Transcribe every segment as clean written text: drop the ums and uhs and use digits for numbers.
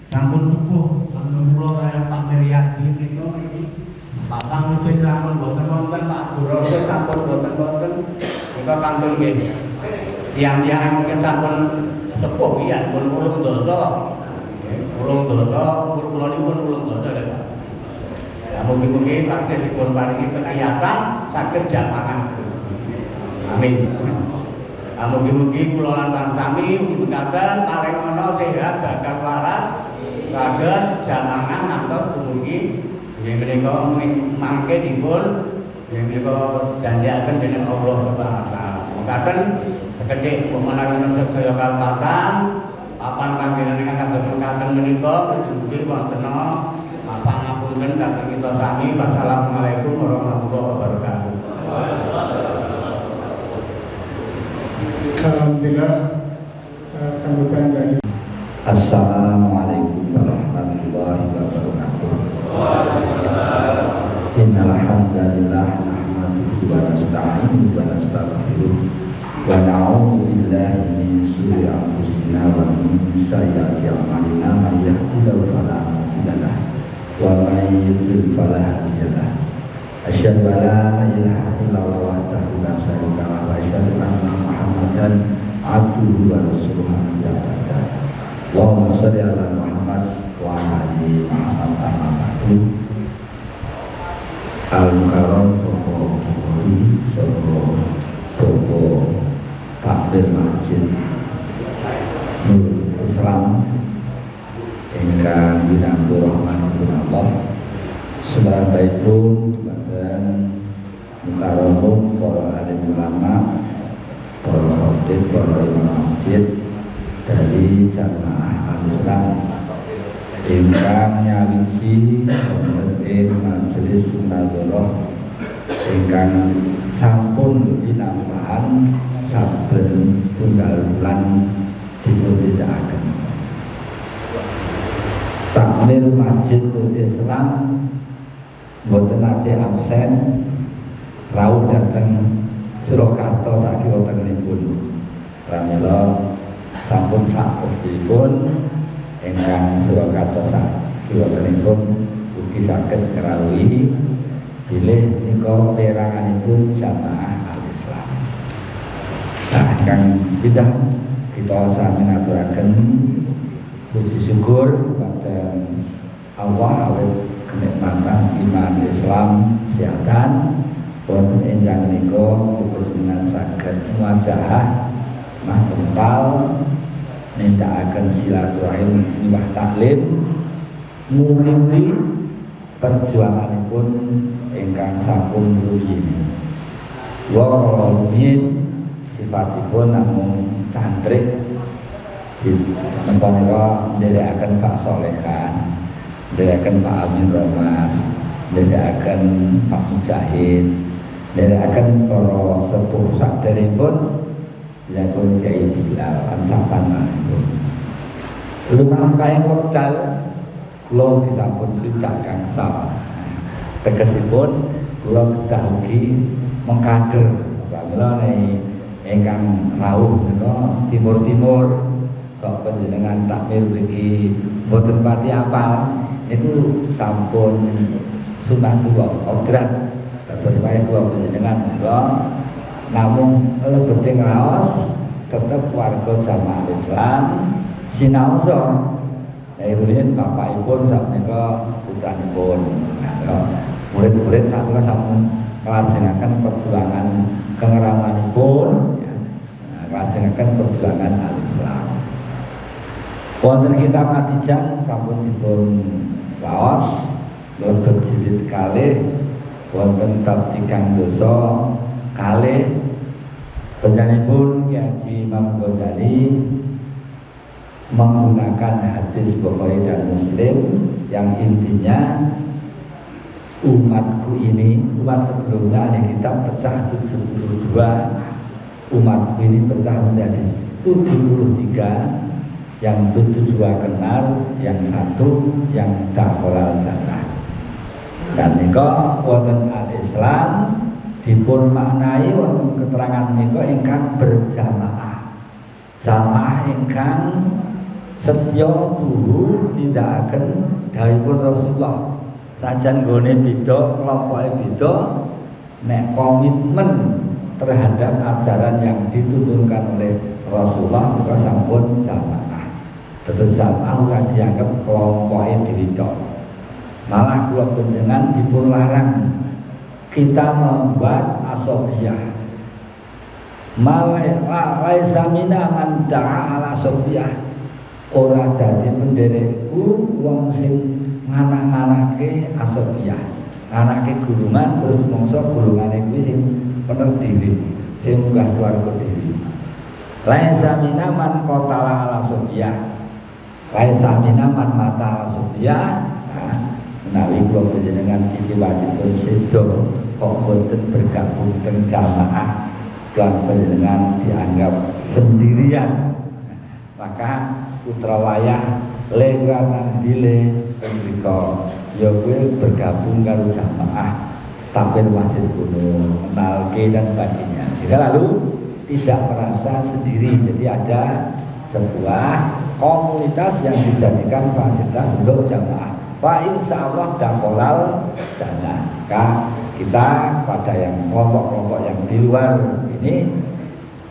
sampun tubuh menunggu kaya Pak Meriadi niku iki Bapak mungkin sampun boten wonten Pak Guru sampun boten nika kantun nggih tiang-tiang mungkin sampun sepuh iya pun ulung dosa kula niku pun ulung dosa lho Pak ya mugi-mugi Pak dipun paringi kekayatan saged jamaah amin. Mugi-mugi kula lan sami mugi-mugi paring ana sehat gagal waras saged janangan ngantos dumugi nggih menika mangke dipun nggih menika janjiaken dening Allah Subhanahu wa taala. Mekaten sekedhik menawi wonten saya kalpatan papan panjenengan kados mekaten menika mugi wonten pangapunten dhateng kita sami. Wassalamualaikum warahmatullahi wabarakatuh. Alhamdulillah sambutan dari Assalamualaikum warahmatullahi wabarakatuh. Innal hamdalillah nahmaduhu wa nasta'inuhu wa nastaghfiruh wa na'udzu billahi min shururi anfusina wa min sayyiati a'malina may yahdihillahu fala mudilla lahu wa may yudlil fala hadiya lahu. Asyhadu an la ilaha illallah wahdahu la syarika lahu wa asyhadu anna Muhammadan abduhu wa rasuluhu amma ba'du. Allahumma shalli ala Muhammad wa ala ali Muhammad amma ba'du. Al-Mukarram Toko Bukhari Soko Toko Takbir Masjid Nur Islam ingkang winantu rahmatipun Allah sumrambahipun dumateng mukarramum para alim ulama, para khatib, para imam masjid dari jamaah al-Islam ingkang nyawiji wonten ing majelis sunadharah ingkang sampun inampahan saben tunggal bulan dipundhidhakaken. Takmir Masjidul Islam boten nate absen rawuh dhateng Surakarta sakiwa tengenipun. Pramila sampun saestipun ingkang Surakarta sakiwa tengenipun ugi saged kerawuhi bilih nika peranganipun jamaah al-Islam. Nah, kang sepindah kita sami ngaturaken puji syukur kepada Allah awet kenikmatan iman Islam siatan wonten ingkang menika dengan saged muwajahah mahkempal nindakaken silaturahim miwah taklim nguriti perjuanganipun ingkang sampun rumiyin. Wa rumiyin sifatipun namung cantrik menika nderekaken Pak Solehan, nderekaken Pak Amin Romas, nderekaken Pak Mujahid, nderekaken para sepuh saderipun yapun Kyai Bilal lan sapanipun. Lumampahing wekdal kula disampun swidak gangsal. Tegesipun kula kedah ugi mengkader pramila ingkang rawuh menika timur-timur sok panjenengan takmir mriki boten pati apal niku sampun sunatullah kodrat terus wae kula panjenengan kula namung lebeting raos tetep warga jamaah Islam sinaosa rumiyin bapakipun sakmenika putranipun murid-murid sakmenika sampun nglajengaken perjuangan kengeramanipun nglajengaken perjuangan al-Islam. Wonten kitab Atijah sampun dipun waos lebet jilid kalih wonten bab 3 dosa kalih panjenenganipun Haji Imam Ghazali menggunakan hadis Bukhari dan Muslim yang intinya umatku ini, umat sebelumnya ahli kitab pecah 72, umatku ini pecah menjadi 73, yang 72 kenal, yang 1 yang dakhalal jannah. Dan nika wonten al-Islam dipun maknai wonten keterangan nika ingkang berjamaah. Jamaah ingkang setya tuhu nindakaken dawuhipun Rasulullah. Sajan nggone beda, kelompoke beda, nek komitmen terhadap ajaran yang dituntunkan oleh Rasulullah maka sampun jamaah. Terus jamaah ora dianggap kelompoke diri tok. Malah kula panjenengan dipun larang kita membuat asobiyah. Laisa mina man da'a ala asobiyah. Ora dadi penderekku wong sing nganak-anake asobiyah. Anake gulungan terus mongso gulungane kuwi sing bener dhewe, sing munggah swarga dhewe. Laisa mina man qatala ala asobiyah. Laisa mina man mata ala asobiyah. Menawi kula panjenengan iki wajib sedo kok boten bergabung teng jamaah lan panjenengan dianggap sendirian, maka putra wayah leganan dile mriko ya kowe bergabung karo jamaah tampil masjid kuno menalke dan baginya sehingga lalu tidak merasa sendiri. Jadi ada sebuah komunitas yang dijadikan fasilitas untuk jamaah. Wa insyaallah dakolal jannah. Kita pada yang kelompok-kelompok yang di luar ini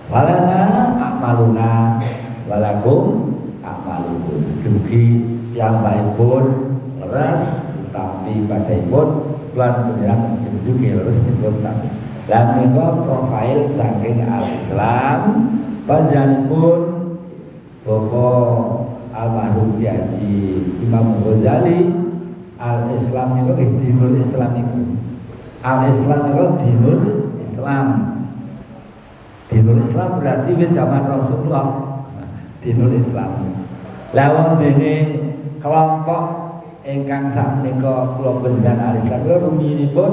walana a'maluna walakum a'malukum. Dugi yang baikpun leres tapi pada ipun lan pengiran dugi leres dipun tapi. Lan menika profil saking al-Islam panjenenganipun Bapak almarhum Haji Imam Ghazali. Al-Islam niku dinul Islam niku. Al-Islam niku dinul Islam. Dinul Islam berarti wis zaman Rasulullah. Dinul Islam. Lah wong dene kelompok ingkang sakmenika kula panjenengan Al-Islam niku rumiinipun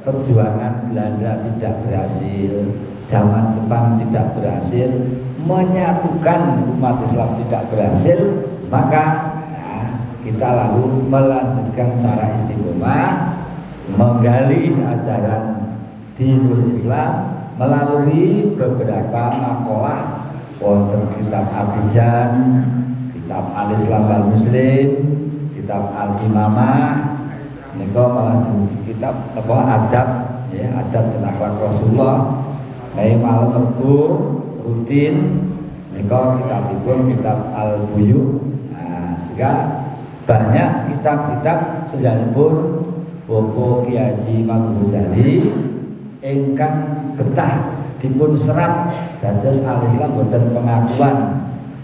perjuangan Belanda tidak berhasil, zaman Jepang tidak berhasil, menyatukan umat Islam tidak berhasil, maka kita lalu melanjutkan secara istiqomah menggali ajaran dinul Islam melalui beberapa makalah wonten kitab Abidjan, kitab Al-Islam wal Muslim, kitab Al-Imamah, nika malah kitab adab ya, adab dan akhlak Rasulullah. Kayak malam Minggu rutin nika kitabipun kitab Al-Buyu. Nah, sehingga banyak kitab-kitab sejarahipun Bapak Kyai Haji Imam Ghazali ingkang betah dipun serap dados al-Islam boten pengakuan,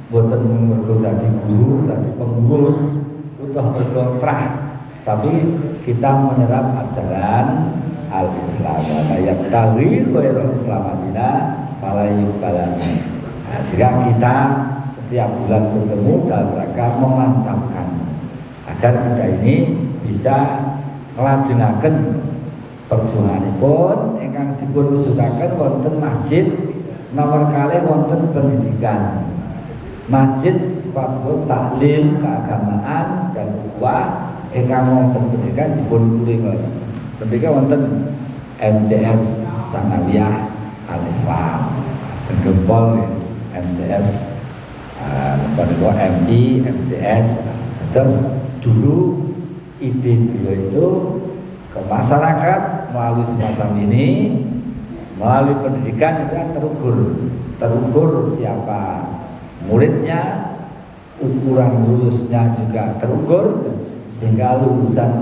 boten mergo dadi guru, dadi pengurus utawa berkontrah, tapi kita menyerap ajaran al-Islam. Ayat tawil khairul Islam adina falayu balani. Nah, sehingga kita setiap bulan bertemu dalam rangka memantapkan agar kita ini bisa nglajengaken perjuanganipun ingkang dipun wujudaken wonten masjid nomor kalih wonten pendidikan. Masjid sepatutipun taklim keagamaan dan ukhuwah ingkang wonten pendidikan dipun kuring. Pendidikan wonten MTS Sanawiyah Al-Islam, Gempol MTS MI, MTS. Terus dulu ide beliau itu ke masyarakat melalui semacam ini, melalui pendidikan itu kan terukur siapa muridnya, ukuran lulusnya juga terukur, sehingga lulusan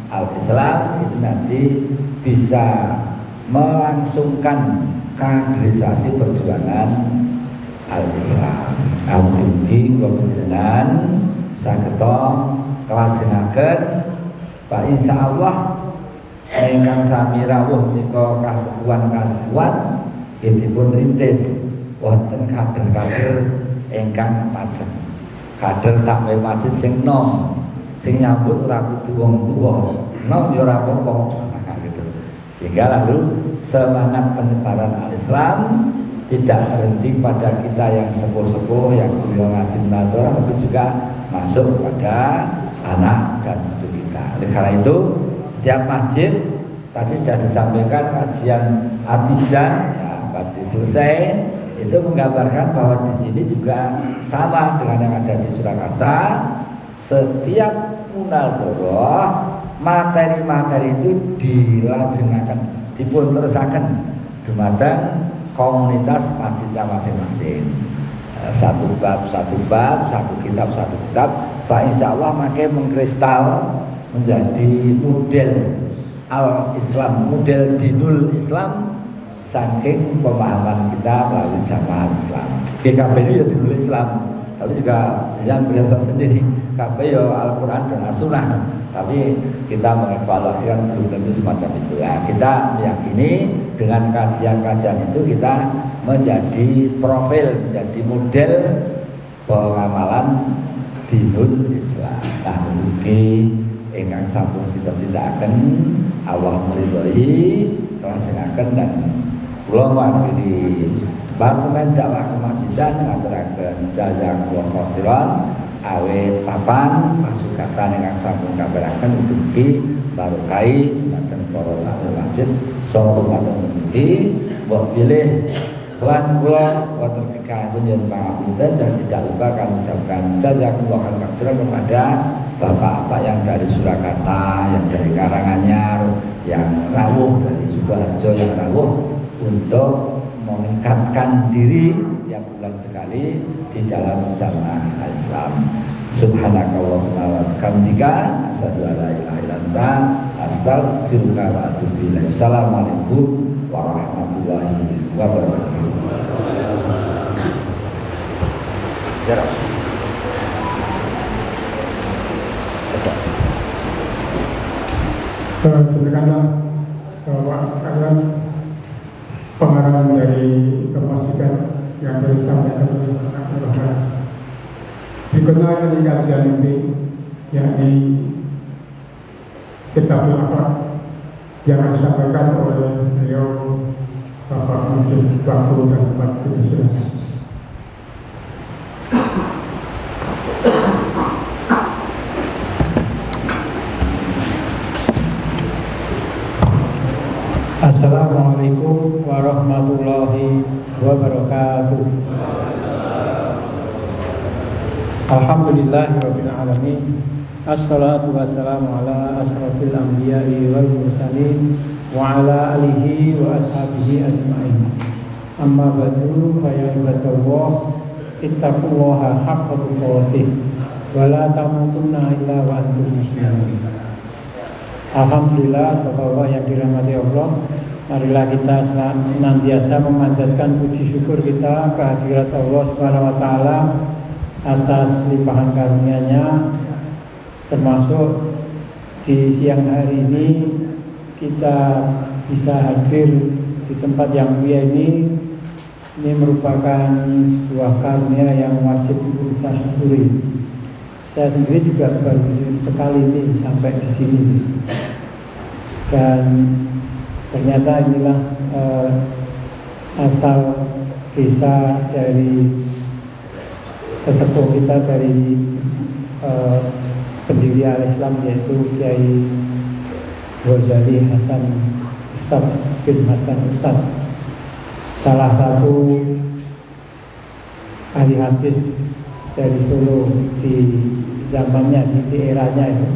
Al-Islam itu nanti bisa melangsungkan kaderisasi perjuangan Al-Islam. Alhamdulillah kebenaran sageta kelajengaken Pak insyaallah ingkang sami rawuh nika kasepuhan dipun rintis wonten kader-kader ingkang macem. Kader takwe masjid sing nom, sing nyambut ora kudu wong tuwa, nom ya ora apa-apa gitu. Sehingga lalu semangat penyebaran Al-Islam tidak terhenti pada kita yang sepuh-sepuh yang beliau ngaji menador, tapi juga masuk pada anak dan cucu kita. Oleh karena itu setiap masjid tadi sudah disampaikan kajian Abidjan ya, berarti selesai itu menggambarkan bahwa di sini juga sama dengan yang ada di Surakarta. Setiap munadharah materi-materi itu dilajengaken, dipun terusaken dumateng komunitas masjidnya masing-masing. Satu bab, satu kitab, Pak insyaallah makin mengkristal menjadi model al-Islam, model dinul Islam saking pemahaman kita melalui jamaah Islam. GKB ini ya dinul Islam, tapi juga yang biasa sendiri KB ya Al-Quran dan As-Sunnah, tapi kita mengevaluasikan belum tentu semacam itu. Ya, kita meyakini dengan kajian-kajian itu kita menjadi profil, menjadi model pengamalan dinul Islam. Nah, mungkin ingkang sampun kita tindakaken Allah meridhoi kelajengaken dan kula mewakili Departemen Dakwah Kemasjidan ngaturaken jazakallahu khairan awit papan pasugatan ingkang sampun kabaraken ugi barokai dumateng para tamu masjid saha patung mugi mbok pilih sowan kula wonten kekaten yen pangapunten dan tidak lupa kami ucapkan jazakallahu khairan kepada bapak-bapak yang dari Surakarta, yang dari Karanganyar, yang rawuh dari Sukoharjo, yang rawuh untuk meningkatkan diri setiap bulan sekali di dalam jamaah Islam. Subhanakallahumma wa bihamdika asyhadu an la ilaha illa anta astaghfiruka wa atubu ilaik. Assalamualaikum warahmatullahi wabarakatuh. Demikianlah bahwa kalian pengarahan dari kemasjidan yang disampaikan oleh Pak Rahman. Berikutnya dari kajian ini, yakni Kitabul Akhlak yang disampaikan oleh beliau Bapak Mujib waktu dan tempat itu. Assalamualaikum warahmatullahi wabarakatuh. Alhamdulillahirabbil alamin. Assalatu wassalamu ala asrofil anbiya'i wal mursalin wa ala alihi wa ashabihi ajma'in. Amma ba'du fa ya ibadallah ittaqullaha haqqa tuqatih wa la tamutunna illa wa antum muslimun. Alhamdulillah, Bapak-bapak yang dirahmati Allah, marilah kita senantiasa memanjatkan puji syukur kita kehadirat Allah Subhanahu wa taala atas limpahan karunia-Nya, termasuk di siang hari ini kita bisa hadir di tempat yang mulia ini. Ini merupakan sebuah karunia yang wajib kita syukuri. Saya sendiri juga baru sekali ini sampai di sini, dan ternyata inilah asal desa dari sesepuh kita dari pendiri Al-Islam, yaitu Kiai Ghazali Hasan Ustadz bin Hasan Ustadz, salah satu ahli hadis dari Solo di zamannya, di eranya itu.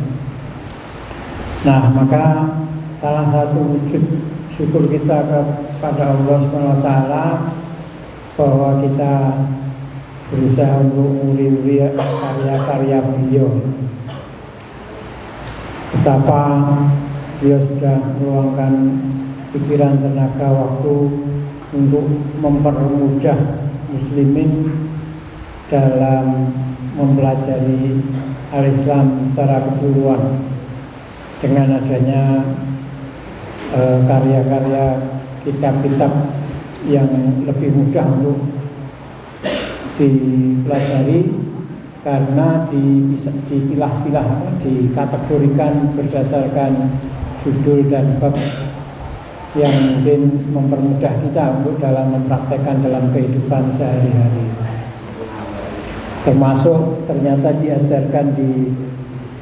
Nah, maka salah satu wujud syukur kita kepada Allah SWT bahwa kita berusaha untuk menguri-uri karya-karya beliau. Betapa beliau sudah meluangkan pikiran, tenaga, waktu untuk mempermudah muslimin dalam mempelajari Al-Islam secara keseluruhan dengan adanya karya-karya kitab-kitab yang lebih mudah untuk dipelajari karena dipilah-pilah, dikategorikan berdasarkan judul dan bab yang mungkin mempermudah kita untuk dalam mempraktekkan dalam kehidupan sehari-hari. Termasuk ternyata diajarkan di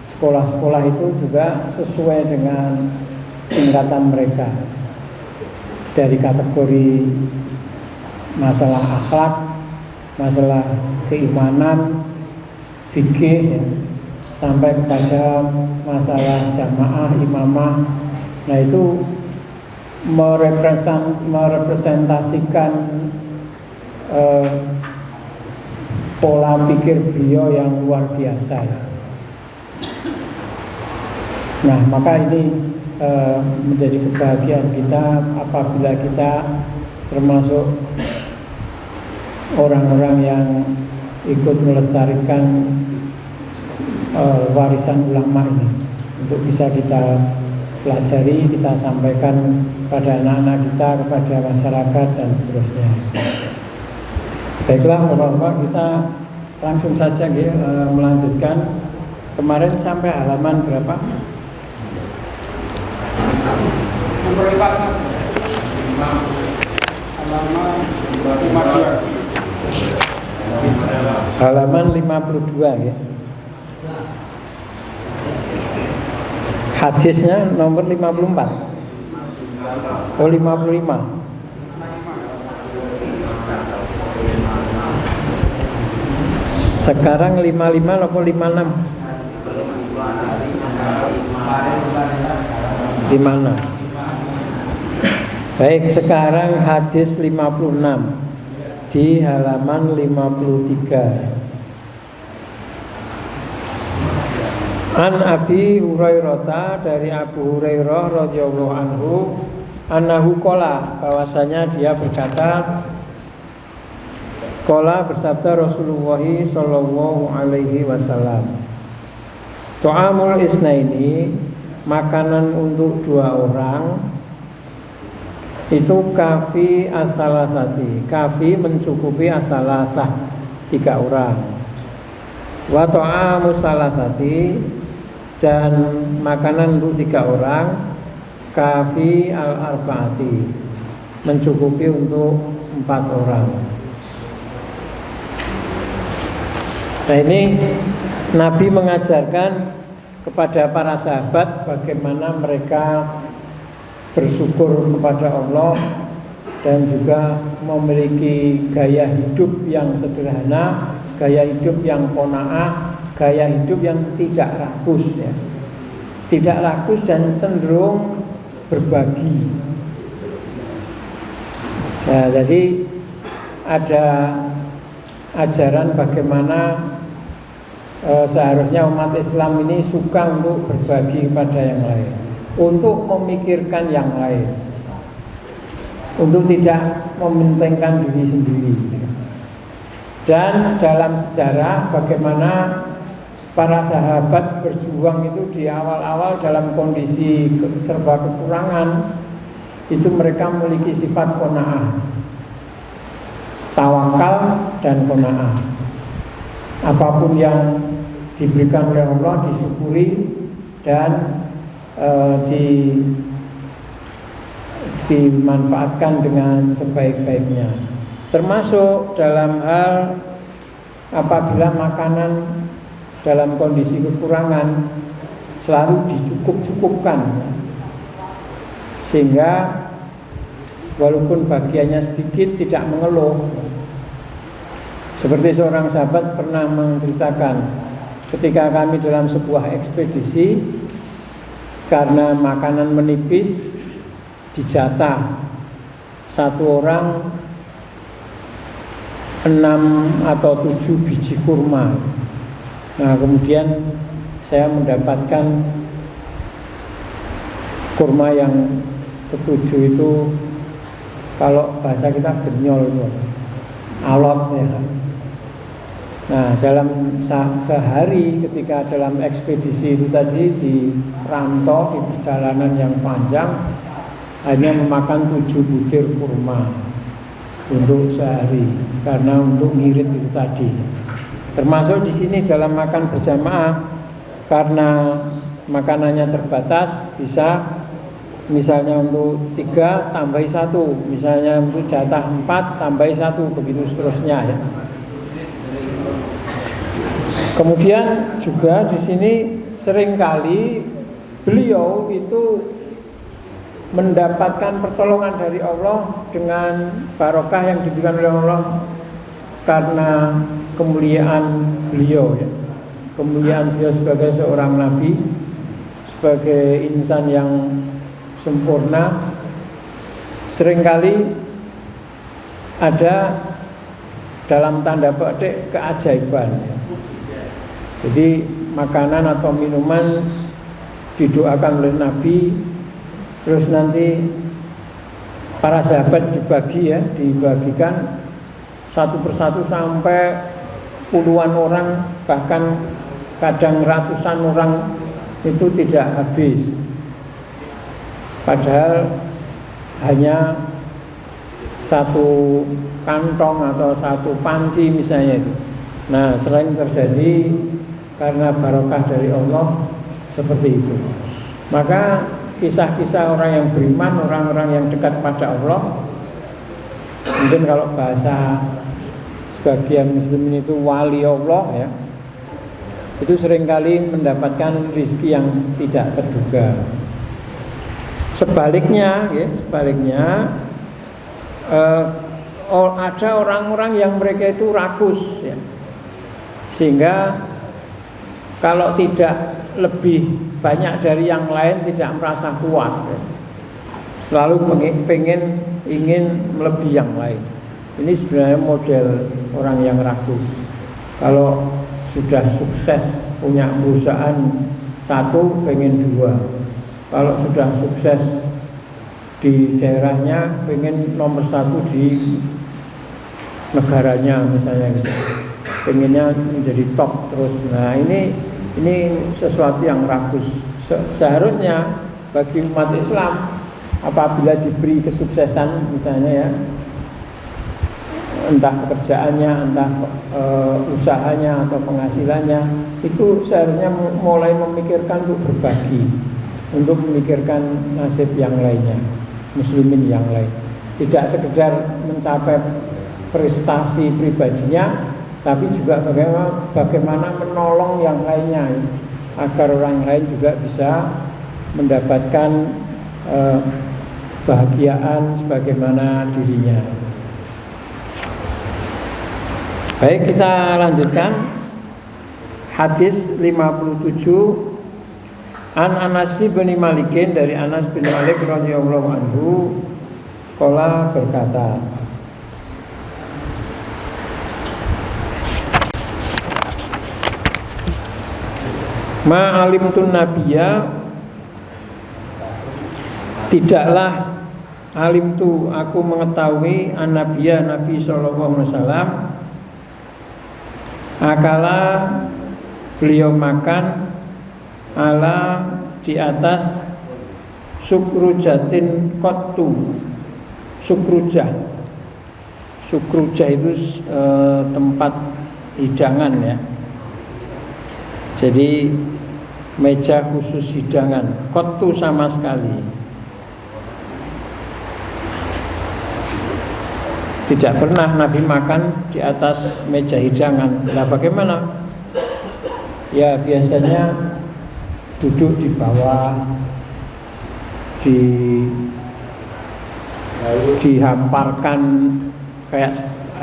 sekolah-sekolah itu juga sesuai dengan tingkatan mereka, dari kategori masalah akhlak, masalah keimanan, fikih, ya, sampai kepada masalah jamaah, imamah. Nah itu merepresentasikan pola pikir beliau yang luar biasa, ya. Nah maka ini menjadi kebahagiaan kita apabila kita termasuk orang-orang yang ikut melestarikan warisan ulama ini, untuk bisa kita pelajari, kita sampaikan pada anak-anak kita, kepada masyarakat dan seterusnya. Baiklah Bapak-bapak, kita langsung saja melanjutkan. Kemarin sampai halaman berapa? Halaman 52 ya. Hadisnya nomor 54. Oh 55. Sekarang 55 atau 56? 56. Baik, sekarang hadis 56 di halaman 53. An Abi Hurairah, dari Abu Hurairah radhiyallahu anhu, annahu qala, bahwasanya dia berkata, qala, bersabda Rasulullah sallallahu alaihi wasallam, Tu'amul isnaini, makanan untuk dua orang, itu kafi asalasati, kafi mencukupi asalasah, tiga orang. Wa ta'amu salasati, dan makanan untuk tiga orang, kafi al-arbaati, mencukupi untuk 4 orang. Nah ini Nabi mengajarkan kepada para sahabat bagaimana mereka bersyukur kepada Allah dan juga memiliki gaya hidup yang sederhana, gaya hidup yang qanaah, gaya hidup yang tidak rakus, ya. Tidak rakus dan cenderung berbagi. Nah, jadi ada ajaran bagaimana seharusnya umat Islam ini suka untuk berbagi kepada yang lain, untuk memikirkan yang lain, untuk tidak mementingkan diri sendiri. Dan dalam sejarah bagaimana para sahabat berjuang itu di awal-awal dalam kondisi serba kekurangan, itu mereka memiliki sifat qanaah, tawakal dan qanaah. Apapun yang diberikan oleh Allah disyukuri dan dimanfaatkan dengan sebaik-baiknya. Termasuk dalam hal apabila makanan dalam kondisi kekurangan selalu dicukup-cukupkan, sehingga walaupun bagiannya sedikit tidak mengeluh. Seperti seorang sahabat pernah menceritakan, ketika kami dalam sebuah ekspedisi, karena makanan menipis, dijatah satu orang 6 atau 7 biji kurma. Nah kemudian saya mendapatkan kurma yang ketujuh itu, kalau bahasa kita genyol itu, alot, ya. Nah dalam sehari ketika dalam ekspedisi itu tadi, di rantau, di perjalanan yang panjang, hanya memakan 7 butir kurma untuk sehari, karena untuk ngirit itu tadi. Termasuk di sini dalam makan berjamaah, karena makanannya terbatas, bisa misalnya untuk 3 tambahi 1, misalnya untuk jatah 4 tambahi 1, begitu seterusnya, ya. Kemudian juga di sini seringkali beliau itu mendapatkan pertolongan dari Allah dengan barokah yang diberikan oleh Allah karena kemuliaan beliau ya. Kemuliaan beliau sebagai seorang nabi, sebagai insan yang sempurna. Seringkali ada dalam tanda petik keajaiban ya. Jadi makanan atau minuman didoakan oleh Nabi, terus nanti para sahabat dibagikan satu persatu sampai puluhan orang, bahkan kadang ratusan orang, itu tidak habis. Padahal hanya satu kantong atau satu panci misalnya itu. Nah, selain terjadi karena barokah dari Allah seperti itu. Maka kisah-kisah orang yang beriman, orang-orang yang dekat pada Allah, mungkin kalau bahasa sebagian muslimin itu wali Allah ya, itu seringkali mendapatkan rezeki yang tidak terduga. Sebaliknya ada orang-orang yang mereka itu rakus ya, sehingga kalau tidak lebih banyak dari yang lain tidak merasa puas ya. Selalu ingin melebihi yang lain. Ini sebenarnya model orang yang rakus. Kalau sudah sukses punya perusahaan satu, pengen dua. Kalau sudah sukses di daerahnya, pengen nomor satu di negaranya misalnya gitu. Pengennya menjadi top terus. Nah ini sesuatu yang rakus. Seharusnya bagi umat Islam, apabila diberi kesuksesan misalnya ya, entah pekerjaannya, entah usahanya atau penghasilannya, itu seharusnya mulai memikirkan untuk berbagi, untuk memikirkan nasib yang lainnya, muslimin yang lain. Tidak sekedar mencapai prestasi pribadinya, tapi juga bagaimana menolong yang lainnya, agar orang lain juga bisa mendapatkan kebahagiaan sebagaimana dirinya. Baik, kita lanjutkan hadis 57. An Anas bin Malikin, dari Anas bin Malik radhiyallahu anhu, qala berkata, ma alimtun nabiyya, tidaklah alimtu aku mengetahui an-nabiyya, Nabi sallallahu alaihi wasallam, akala beliau makan ala di atas sukrujatin qattu. Sukrujah itu tempat hidangan ya. Jadi meja khusus hidangan, qattu sama sekali. Tidak pernah Nabi makan di atas meja hidangan. Nah, bagaimana? Ya biasanya duduk di bawah, dihamparkan kayak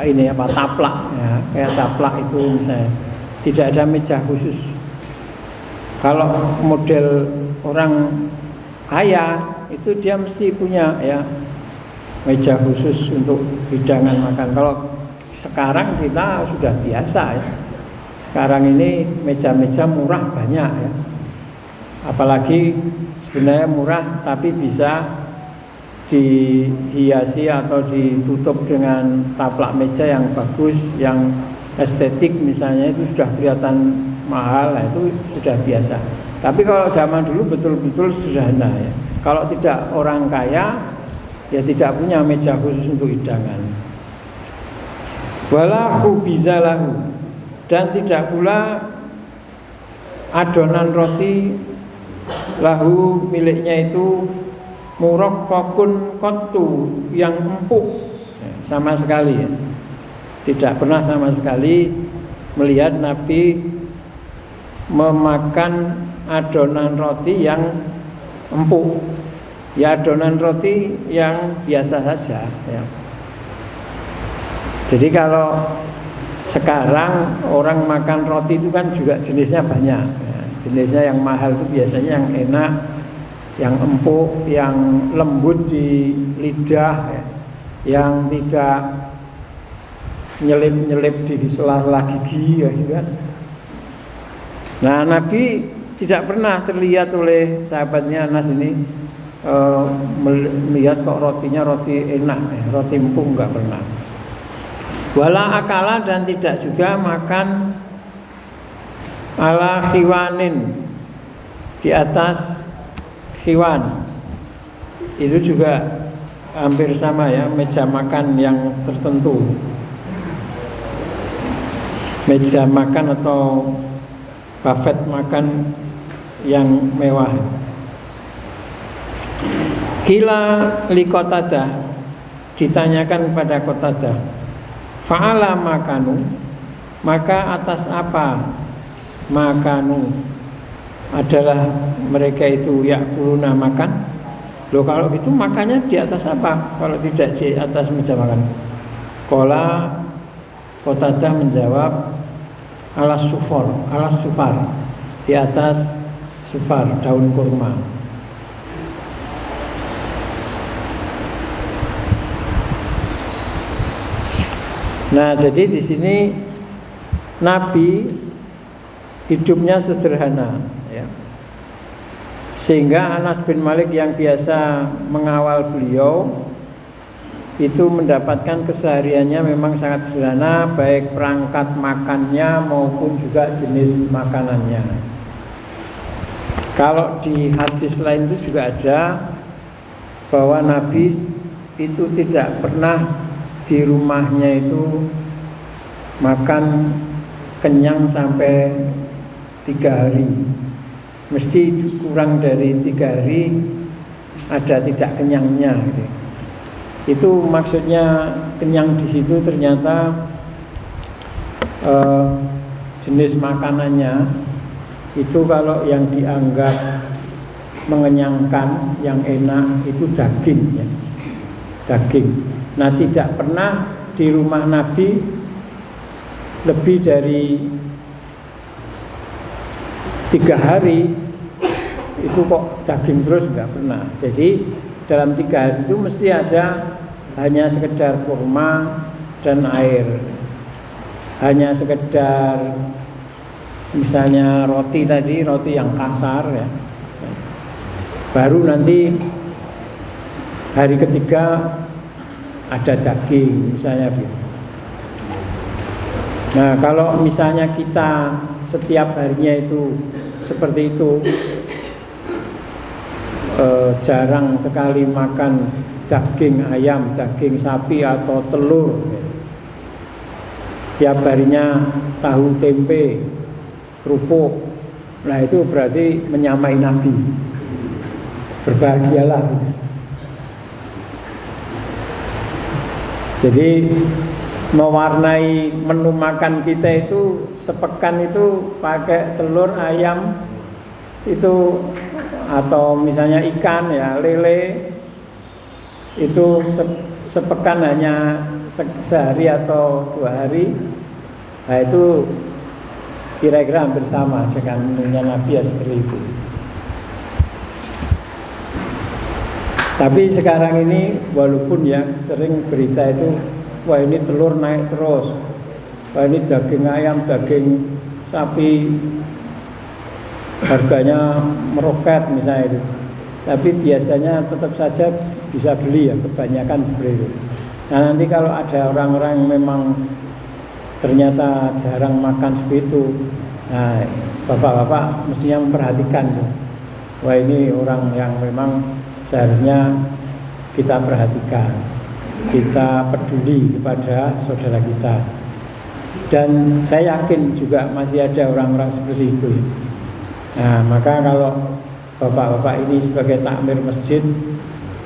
ini apa, taplak ya, kayak taplak itu misalnya. Tidak ada meja khusus. Kalau model orang kaya itu dia mesti punya ya meja khusus untuk hidangan makan. Kalau sekarang kita sudah biasa ya. Sekarang ini meja-meja murah banyak ya. Apalagi sebenarnya murah tapi bisa dihiasi atau ditutup dengan taplak meja yang bagus, yang estetik misalnya, itu sudah kelihatan mahal, nah itu sudah biasa. Tapi kalau zaman dulu betul-betul sederhana ya. Kalau tidak orang kaya, ya tidak punya meja khusus untuk hidangan. Wala khubizalahu, dan tidak pula adonan roti lahu miliknya itu muraqqaqun qattu, yang empuk sama sekali ya. Tidak pernah sama sekali melihat Nabi memakan adonan roti yang empuk. ya adonan roti yang biasa saja ya. Jadi kalau sekarang orang makan roti itu kan juga jenisnya banyak ya. Jenisnya yang mahal itu biasanya yang enak, yang empuk, yang lembut di lidah ya. Yang tidak nyelip-nyelip di sela-sela gigi ya gitu kan. Nah, Nabi tidak pernah terlihat oleh sahabatnya Anas ini melihat kok rotinya roti enak ya, roti empuk, enggak pernah. Wala akala, dan tidak juga makan ala khiwanin, di atas khiwan. Itu juga hampir sama ya, meja makan yang tertentu. Meja makan atau buffet makan yang mewah. Kila li Qatadah, ditanyakan pada Qatadah, fa'ala makanu, maka atas apa makanu, adalah mereka itu yakuluna makan. Loh, kalau gitu makannya di atas apa kalau tidak di atas meja makan? Qala Qatadah menjawab, alas sufar, di atas sufar, daun kurma. Nah, jadi di sini Nabi hidupnya sederhana ya. Sehingga Anas bin Malik yang biasa mengawal beliau itu mendapatkan kesehariannya memang sangat sederhana, baik perangkat makannya maupun juga jenis makanannya. Kalau di hadis lain itu juga ada bahwa Nabi itu tidak pernah di rumahnya itu makan kenyang sampai 3 hari. Mesti kurang dari 3 hari ada tidak kenyangnya gitu. Itu maksudnya kenyang di situ ternyata jenis makanannya itu kalau yang dianggap mengenyangkan, yang enak itu daging ya. Daging. Nah, tidak pernah di rumah Nabi lebih dari 3 hari itu kok daging terus, enggak pernah. Jadi dalam 3 hari itu mesti ada hanya sekedar kurma dan air, hanya sekedar misalnya roti tadi, roti yang kasar ya. Baru nanti hari ketiga ada daging misalnya. Nah, kalau misalnya kita setiap harinya itu seperti itu, jarang sekali makan daging ayam, daging sapi atau telur. Tiap harinya tahu tempe, kerupuk. Nah, itu berarti menyamai Nabi. Berbahagialah. Jadi mewarnai menu makan kita itu sepekan itu pakai telur, ayam itu, atau misalnya ikan ya, lele itu sepekan hanya sehari atau 2 hari. Nah, itu kira-kira hampir sama dengan menunya Nabi ya, seperti itu. Tapi sekarang ini walaupun ya sering berita itu, wah ini telur naik terus, wah ini daging ayam, daging sapi harganya meroket misalnya itu. Tapi biasanya tetap saja bisa beli ya, kebanyakan seperti itu. Nah, nanti kalau ada orang-orang yang memang ternyata jarang makan seperti itu, nah bapak-bapak mestinya memperhatikan tuh. Wah ini orang yang memang seharusnya kita perhatikan, kita peduli kepada saudara kita. Dan saya yakin juga masih ada orang-orang seperti itu. Nah, maka kalau bapak-bapak ini sebagai takmir masjid,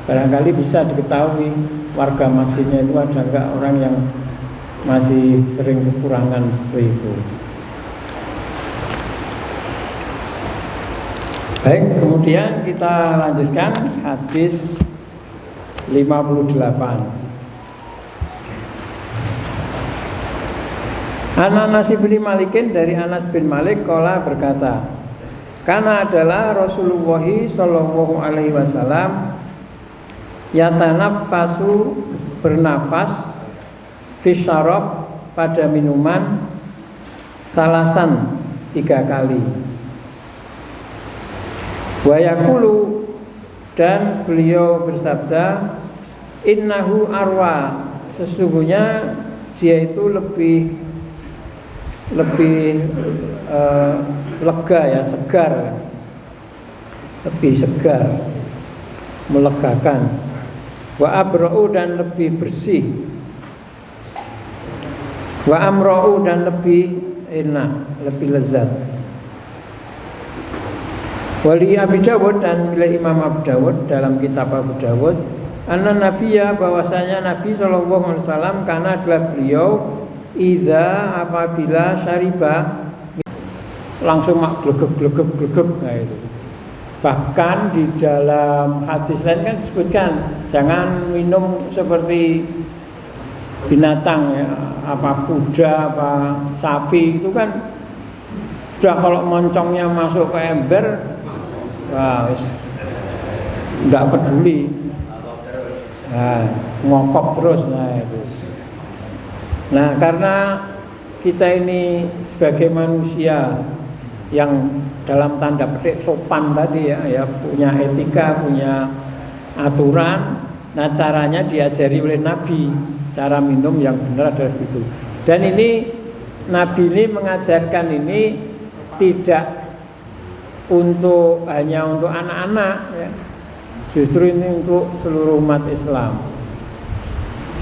barangkali bisa diketahui warga masjidnya itu ada enggak orang yang masih sering kekurangan seperti itu. Baik, kemudian kita lanjutkan hadis 58. Anas bin Malikin, dari Anas bin Malik qala berkata, karena adalah Rasulullah sallallahu alaihi wasallam yatanaffasu, bernafas, fi syarab, pada minuman, salasan, 3 kali. Wa yaqulu, dan beliau bersabda, innahu arwa, sesungguhnya dia itu lebih lega ya, segar, lebih segar, melegakan. Wa abra'u, dan lebih bersih. Wa amra'u, dan lebih enak, lebih lezat. Wali Abi Dawud, dan milik Imam Abu Dawud dalam kitab Abu Dawud, anna nabiyya, bahwasanya Nabi sallallahu alaihi wasallam, karena adalah beliau, idza, apabila syariba, langsung mak glegep. Nah itu. Bahkan di dalam hadis lain kan disebutkan jangan minum seperti binatang ya, apa kuda, apa sapi, itu kan sudah kalau moncongnya masuk ke ember, wah wis nggak peduli, nah, ngokok terus. Nah itu. Nah karena kita ini sebagai manusia yang dalam tanda petik sopan tadi ya, punya etika, punya aturan. Nah caranya diajari oleh Nabi, cara minum yang benar adalah itu. Dan ini Nabi ini mengajarkan ini tidak hanya untuk anak-anak ya. Justru ini untuk seluruh umat Islam.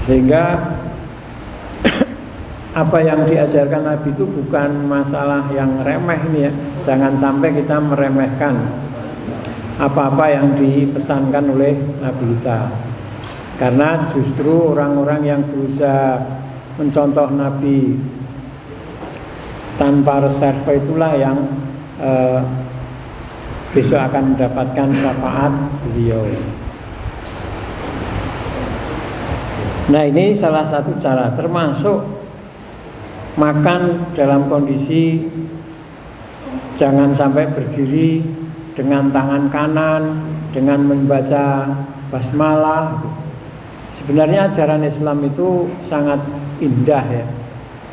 Sehingga apa yang diajarkan Nabi itu bukan masalah yang remeh ini ya. Jangan sampai kita meremehkan apa-apa yang dipesankan oleh Nabi kita. Karena justru orang-orang yang berusaha mencontoh Nabi tanpa reserve itulah yang besok akan mendapatkan syafaat beliau. Nah ini salah satu cara, termasuk makan dalam kondisi jangan sampai berdiri dengan tangan kanan, dengan membaca basmalah. Sebenarnya ajaran Islam itu sangat indah ya,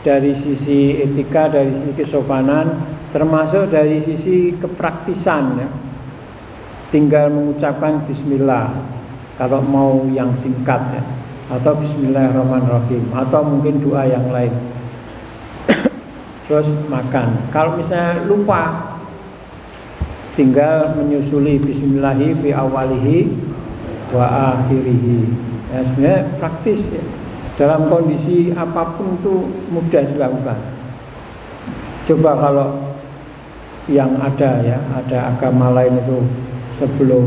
dari sisi etika, dari sisi kesopanan, termasuk dari sisi kepraktisan ya. Tinggal mengucapkan bismillah kalau mau yang singkat ya, atau bismillahirrahmanirrahim, atau mungkin doa yang lain. Terus makan. Kalau misalnya lupa, tinggal menyusuli bismillahi fi awalihi wa akhirihi. Ya, sebenarnya praktis ya. Dalam kondisi apapun itu mudah dilakukan. Coba kalau yang ada ya, ada agama lain itu sebelum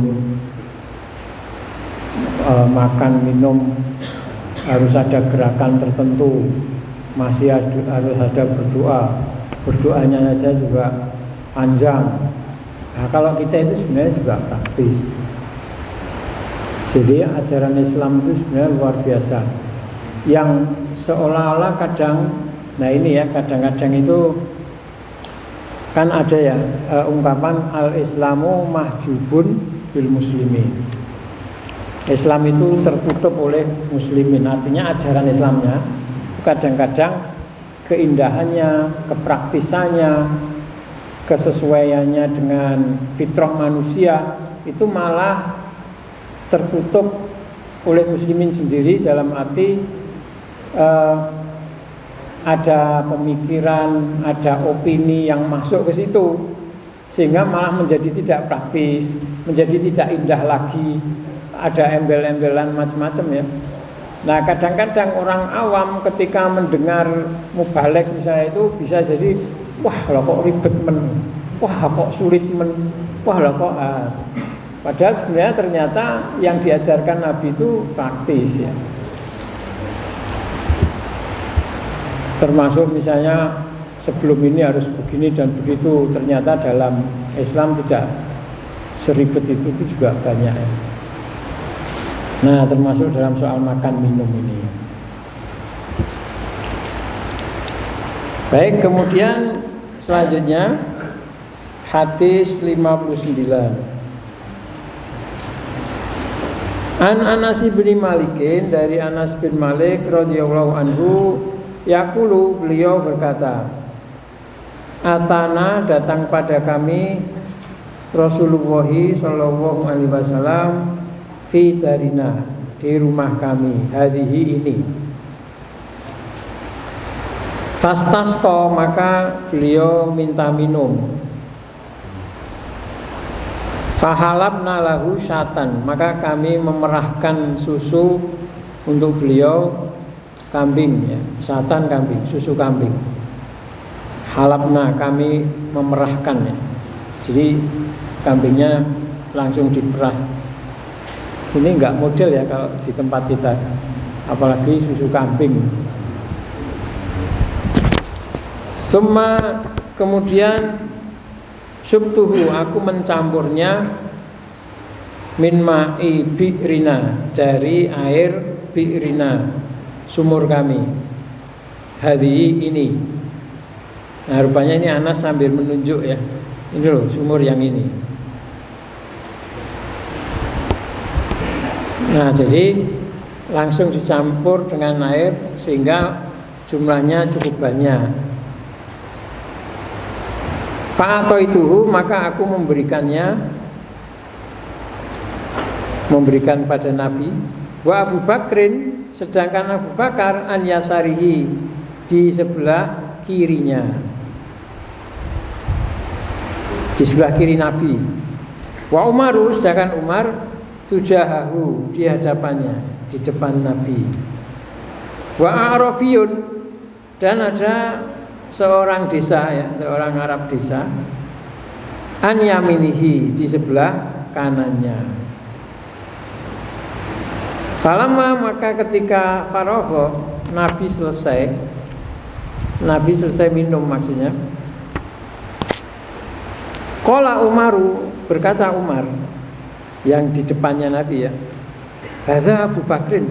makan minum harus ada gerakan tertentu, masih harus ada berdoa. Berdoanya saja juga panjang. Nah, kalau kita itu sebenarnya juga praktis. Jadi ajaran Islam itu sebenarnya luar biasa. Yang seolah-olah kadang, nah ini ya, kadang-kadang itu kan ada ya ungkapan al-Islamu mahjubun bil muslimin. Islam itu tertutup oleh muslimin. Artinya ajaran Islamnya kadang-kadang keindahannya, kepraktisannya, kesesuaiannya dengan fitrah manusia itu malah tertutup oleh muslimin sendiri, dalam arti ada pemikiran, ada opini yang masuk ke situ, sehingga malah menjadi tidak praktis, menjadi tidak indah lagi, ada embel-embelan macam-macam ya. Nah kadang-kadang orang awam ketika mendengar mubalek misalnya itu bisa jadi, wah lah kok ribet men, wah kok sulit men, wah lah kok padahal sebenarnya ternyata yang diajarkan Nabi itu praktis ya. Termasuk misalnya sebelum ini harus begini dan begitu, ternyata dalam Islam tidak seribet itu juga banyak ya. Nah, termasuk dalam soal makan minum ini. Baik, kemudian selanjutnya hadis 59. An Anas bin Malikin, dari Anas bin Malik radhiyallahu anhu, yaqulu, beliau berkata, atana, datang pada kami Rasulullah sallallahu alaihi wasallam fi darina, di rumah kami, hadhihi ini. Fastasqa, maka beliau minta minum. Fahalabna lahu syatan, maka kami memerahkan susu untuk beliau, kambing ya, syatan kambing, susu kambing. Halabna, kami memerahkan ya. Jadi kambingnya langsung diperah. Ini enggak model ya kalau di tempat kita, apalagi susu kambing. Summa, kemudian subtuhu, aku mencampurnya min ma'i bi'rina, dari air bi'rina, sumur kami, hadhi ini. Nah, rupanya ini Anas sambil menunjuk ya, ini loh sumur yang ini. Nah, jadi langsung dicampur dengan air sehingga jumlahnya cukup banyak. Fa'atoituhu, maka aku memberikan pada Nabi. Wa Abu Bakrin, sedangkan Abu Bakar an yasarihi, di sebelah kirinya, di sebelah kiri Nabi. Wa Umaru, sedangkan Umar tujahahu, di hadapannya, di depan Nabi. Wa Arabiyun, dan ada seorang desa ya, seorang Arab desa, an yaminihi, di sebelah kanannya. Falamma, maka ketika faragha, Nabi selesai minum maksudnya. Qala Umaru, berkata Umar yang di depannya Nabi ya, hadza Abu Bakrin,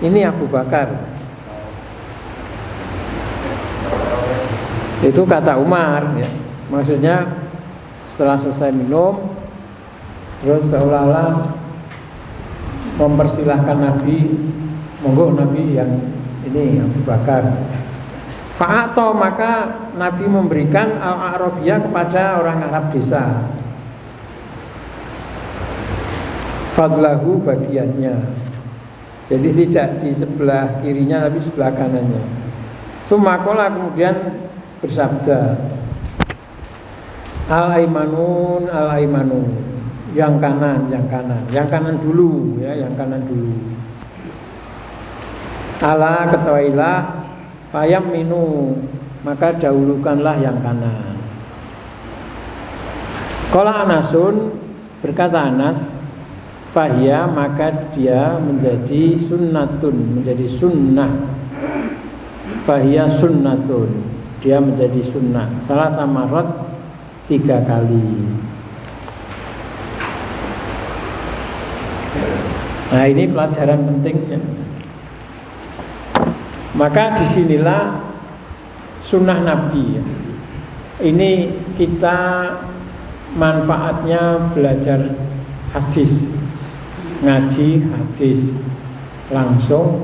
ini Abu Bakar. Itu kata Umar ya. Maksudnya setelah selesai minum, terus seolah-olah mempersilahkan Nabi, monggo Nabi yang ini Abu Bakar. Fa'ato, maka Nabi memberikan al-Arabiyah kepada orang Arab desa, fadlahu, bagiannya. Jadi tidak di sebelah kirinya tapi sebelah kanannya. Sumakola, kemudian bersabda, al-aimanun, al-aimanun, yang kanan dulu ya, yang kanan dulu. Ala, ketahuilah, fayam minu, maka dahulukanlah yang kanan. Qala Anasun, berkata Anas, fahya, maka dia menjadi sunnatun, menjadi sunnah. Fahya sunnatun, dia menjadi sunnah. Salah samarat, 3 kali. Nah, ini pelajaran pentingnya. Maka disinilah sunnah Nabi. Ini kita manfaatnya belajar hadis, ngaji hadis, langsung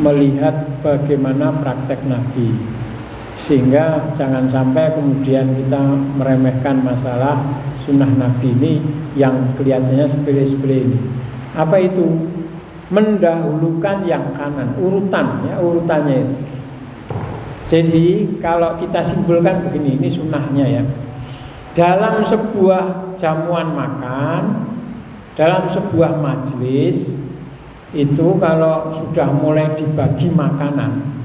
melihat bagaimana praktek Nabi. Sehingga jangan sampai kemudian kita meremehkan masalah sunnah Nabi ini yang kelihatannya sepele-sepele ini. Apa itu? Mendahulukan yang kanan, urutan ya, urutannya itu. Jadi kalau kita simpulkan begini, ini sunnahnya ya. Dalam sebuah jamuan makan, dalam sebuah majelis, itu kalau sudah mulai dibagi makanan,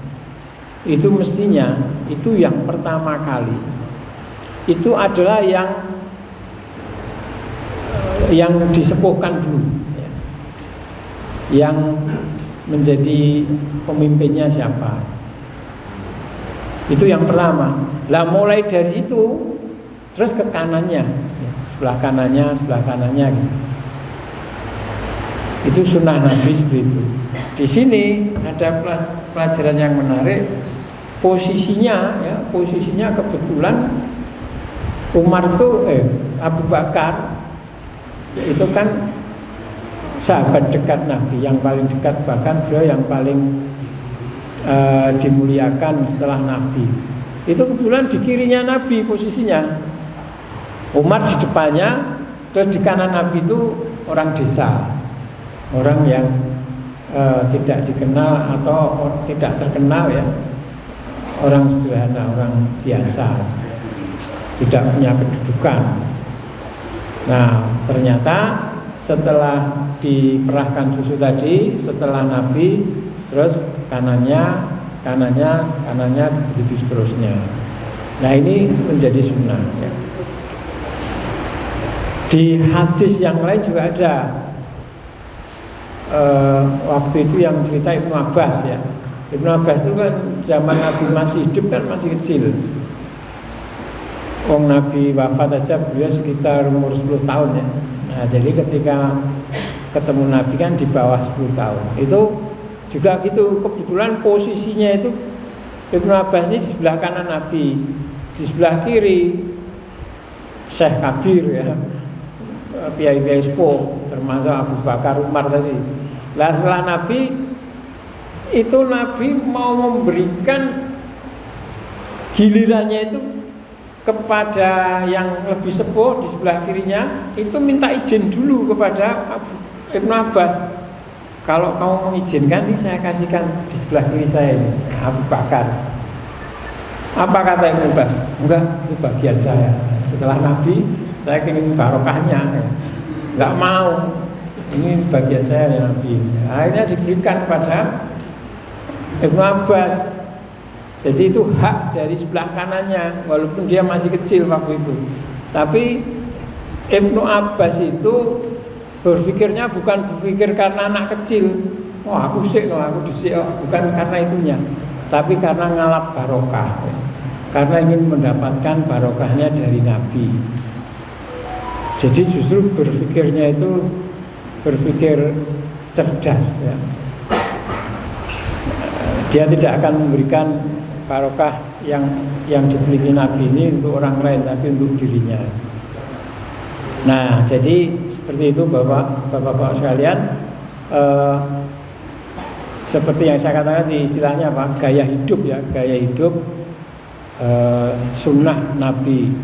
itu mestinya itu yang pertama kali itu adalah yang disepuhkan dulu ya. Yang menjadi pemimpinnya siapa, itu yang pertama. Lah mulai dari itu terus ke kanannya ya. sebelah kanannya gitu. Itu sunnah Nabi seperti itu. Di sini ada pelajaran yang menarik. Posisinya kebetulan Umar itu Abu Bakar itu kan sahabat dekat Nabi, yang paling dekat, bahkan beliau yang paling dimuliakan setelah Nabi. Itu kebetulan di kirinya Nabi posisinya. Umar di depannya, terus di kanan Nabi itu orang desa, orang yang tidak dikenal atau tidak terkenal ya, orang sederhana, orang biasa, tidak punya kedudukan. Nah, ternyata setelah diperahkan susu tadi, setelah Nabi, terus kanannya, begitu seterusnya. Nah, ini menjadi sunnah ya. Di hadis yang lain juga ada waktu itu yang cerita Ibnu Abbas ya. Ibnu Abbas itu kan zaman Nabi masih hidup, kan masih kecil. Wong Nabi wafat aja beliau sekitar umur 10 tahun ya. Nah, jadi ketika ketemu Nabi kan di bawah 10 tahun. Itu juga gitu, kebetulan posisinya itu Ibnu Abbas ini di sebelah kanan Nabi, di sebelah kiri Syekh Kabir ya, Piai-piai sepuh, termasuk Abu Bakar, Umar tadi. Nah, setelah Nabi itu, Nabi mau memberikan gilirannya itu kepada yang lebih sepuh di sebelah kirinya, itu minta izin dulu kepada Ibnu Abbas. Kalau kamu mengizinkan, ini saya kasihkan di sebelah kiri saya ini, Abu Bakar. Apa kata Ibnu Abbas? Enggak, itu bagian saya. Setelah Nabi, saya ingin barokahnya. Enggak mau, ini bagian saya ya Nabi. Akhirnya diberikan kepada Ibnu Abbas. Jadi itu hak dari sebelah kanannya, walaupun dia masih kecil waktu itu. Tapi Ibnu Abbas itu berpikirnya bukan berpikir karena anak kecil. Aku disik, bukan karena itunya. Tapi karena ngalap barokah. Karena ingin mendapatkan barokahnya dari Nabi. Jadi justru berpikirnya itu berpikir cerdas ya. Dia tidak akan memberikan barokah yang dimiliki Nabi ini untuk orang lain, tapi untuk dirinya. Nah, jadi seperti itu Bapak-bapak sekalian, seperti yang saya katakan di istilahnya apa? Gaya hidup ya, gaya hidup sunnah Nabi.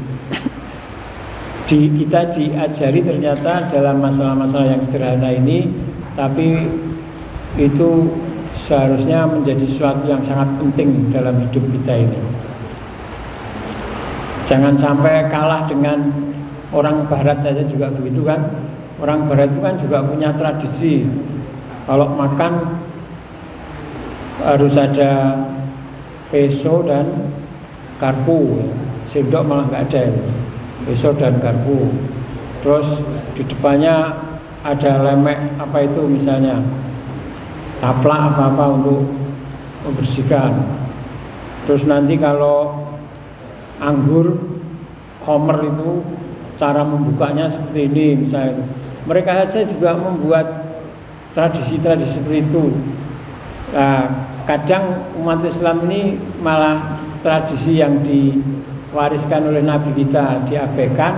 Kita diajari ternyata dalam masalah-masalah yang sederhana ini, tapi itu seharusnya menjadi sesuatu yang sangat penting dalam hidup kita ini. Jangan sampai kalah dengan orang Barat saja juga begitu kan. Orang Barat itu kan juga punya tradisi. Kalau makan harus ada peso dan garpu. Sendok malah nggak ada ya. Peso dan garpu. Terus di depannya ada lemek apa itu misalnya, taplak apa-apa untuk membersihkan. Terus nanti kalau anggur khomer itu cara membukanya seperti ini misalnya. Mereka saja juga membuat tradisi-tradisi seperti itu. Nah, kadang umat Islam ini malah tradisi yang diwariskan oleh Nabi kita diabaikan,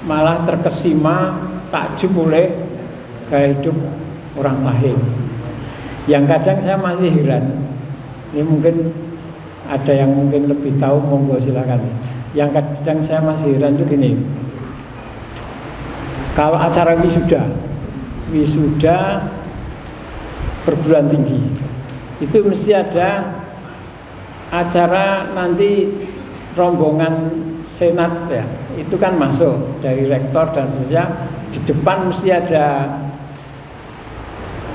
malah terkesima takjub oleh gaya hidup orang lain. Yang kadang saya masih heran, ini mungkin ada yang mungkin lebih tahu, monggo silakan. Yang kadang saya masih heran itu gini, kalau acara wisuda perguruan tinggi, itu mesti ada acara nanti rombongan senat ya, itu kan masuk dari rektor dan seterusnya. Di depan mesti ada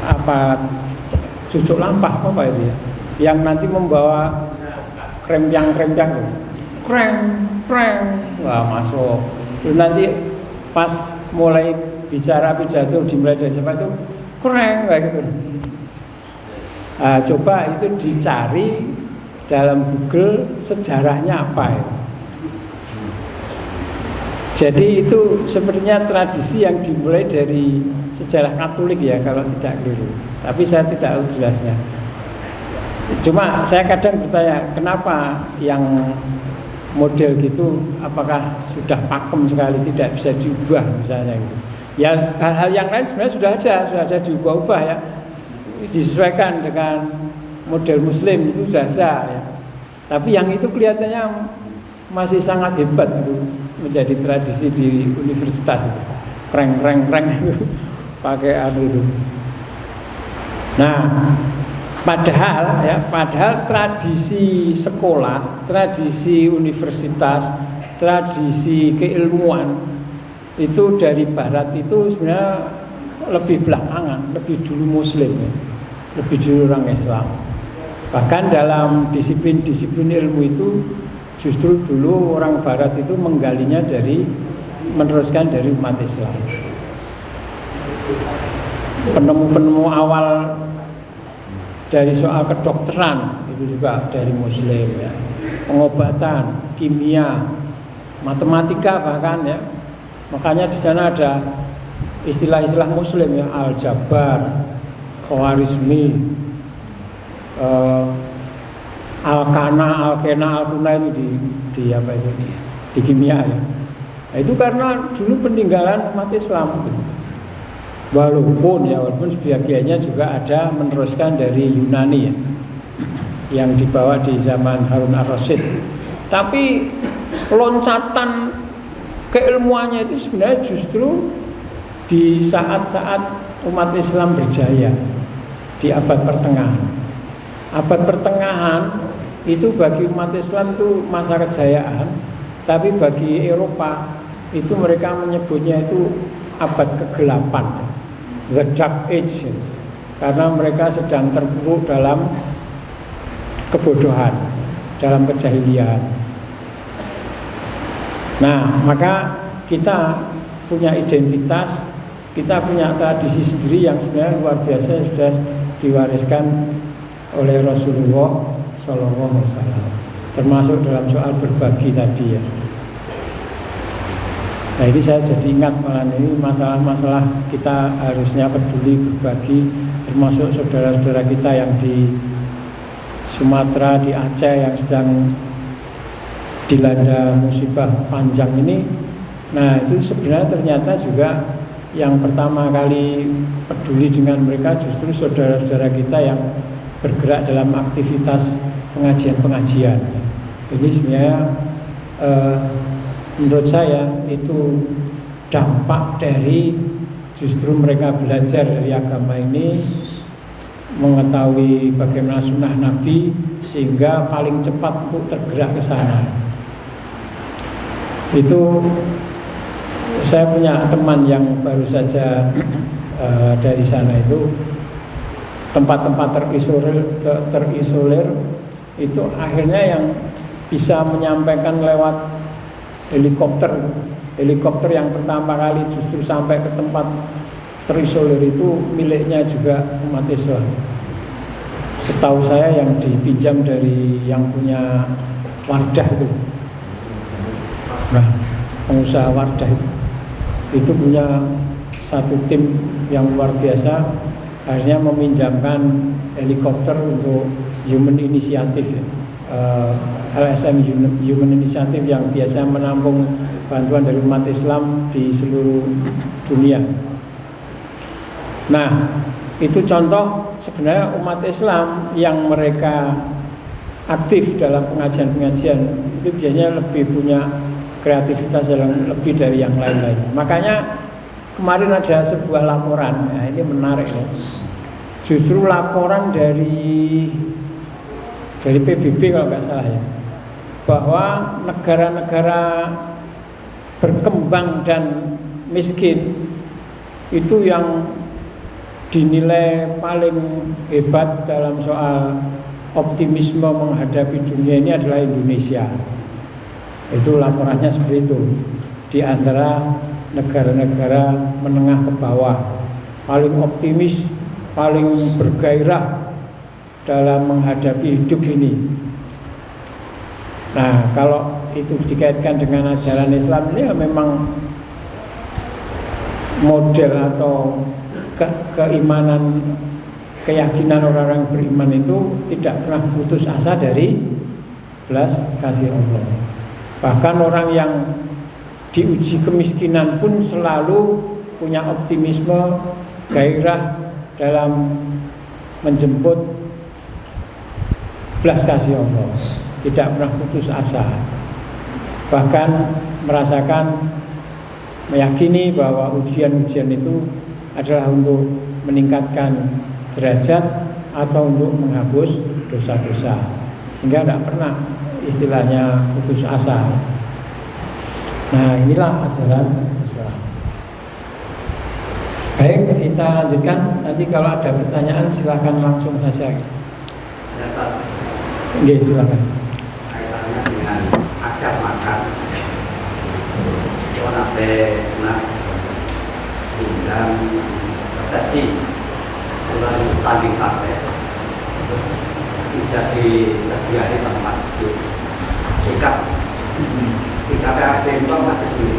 apa, cucuk lampah apa itu ya, yang nanti membawa krempiang-krempiang, kreng, wah masuk. Terus nanti pas mulai bicara pidato dimulai dari siapa itu kreng kayak gitu. Nah, coba itu dicari dalam Google sejarahnya apa itu. Jadi itu sepertinya tradisi yang dimulai dari sejarah Katolik ya kalau tidak keliru. Tapi saya tidak tahu jelasnya. Cuma saya kadang bertanya, kenapa yang model gitu apakah sudah pakem sekali tidak bisa diubah misalnya gitu. Ya hal-hal yang lain sebenarnya sudah ada diubah-ubah ya. Disesuaikan dengan model muslim itu sudah ada ya. Tapi yang itu kelihatannya masih sangat hebat itu menjadi tradisi di universitas itu. Kreng itu pakai itu. Nah, padahal tradisi sekolah, tradisi universitas, tradisi keilmuan itu dari barat itu sebenarnya lebih belakangan, lebih dulu muslim ya. Lebih dulu orang Islam. Bahkan dalam disiplin-disiplin ilmu itu justru dulu orang barat itu menggalinya meneruskan dari umat Islam. Penemu-penemu awal dari soal kedokteran itu juga dari muslim ya. Pengobatan, kimia, matematika bahkan ya. Makanya di sana ada istilah-istilah muslim ya, aljabar, khawarizmi, alkena itu di apa itu di kimia ya. Nah, itu karena dulu peninggalan umat Islam. Walaupun sebagiannya juga ada meneruskan dari Yunani ya, yang dibawa di zaman Harun ar-Rasyid. Tapi loncatan keilmuannya itu sebenarnya justru di saat-saat umat Islam berjaya di abad pertengahan. Abad pertengahan itu bagi umat Islam itu masa kejayaan, tapi bagi Eropa itu mereka menyebutnya itu abad kegelapan. The Dark Age, karena mereka sedang terpuruk dalam kebodohan, dalam kejahilian. Nah, maka kita punya identitas, kita punya tradisi sendiri yang sebenarnya luar biasa sudah diwariskan oleh Rasulullah SAW, termasuk dalam soal berbagi tadi ya. Nah ini saya jadi ingat malah ini masalah-masalah kita harusnya peduli berbagi, termasuk saudara-saudara kita yang di Sumatera, di Aceh yang sedang dilanda musibah panjang ini. Nah itu sebenarnya ternyata juga yang pertama kali peduli dengan mereka justru saudara-saudara kita yang bergerak dalam aktivitas pengajian-pengajian. Ini sebenarnya menurut saya itu dampak dari justru mereka belajar dari agama ini, mengetahui bagaimana sunnah Nabi sehingga paling cepat untuk tergerak ke sana. Itu saya punya teman yang baru saja dari sana itu tempat-tempat terisolir itu akhirnya yang bisa menyampaikan lewat helikopter yang pertama kali justru sampai ke tempat terisolir itu miliknya juga umat Islam. Setahu saya yang dipinjam dari yang punya Wardah itu. Nah, pengusaha Wardah itu punya satu tim yang luar biasa, akhirnya meminjamkan helikopter untuk Human Initiative ya. LSM Human Initiative yang biasa menampung bantuan dari umat Islam di seluruh dunia. Nah, itu contoh sebenarnya umat Islam yang mereka aktif dalam pengajian-pengajian itu biasanya lebih punya kreativitas yang lebih dari yang lain-lain. Makanya kemarin ada sebuah laporan, nah ini menarik ya. Justru laporan dari PBB kalau nggak salah ya, bahwa negara-negara berkembang dan miskin itu yang dinilai paling hebat dalam soal optimisme menghadapi dunia ini adalah Indonesia. Itu laporannya seperti itu. Di antara negara-negara menengah ke bawah paling optimis, paling bergairah dalam menghadapi hidup ini. Nah, kalau itu dikaitkan dengan ajaran Islam ini ya memang model atau keimanan, keyakinan orang-orang beriman itu tidak pernah putus asa dari belas kasih Allah. Bahkan orang yang diuji kemiskinan pun selalu punya optimisme, gairah dalam menjemput belas kasih Allah, tidak pernah putus asa, bahkan merasakan, meyakini bahwa ujian-ujian itu adalah untuk meningkatkan derajat atau untuk menghapus dosa-dosa, sehingga tidak pernah istilahnya putus asa. Nah, inilah ajaran Islam. Baik, kita lanjutkan. Nanti kalau ada pertanyaan silahkan langsung saja. Oke, silakan. Kaitannya dengan adab makan. Kalau nanti nak undang persepsi dalam tanding partai, tidak disediakan tempat duduk. Sikapnya ada yang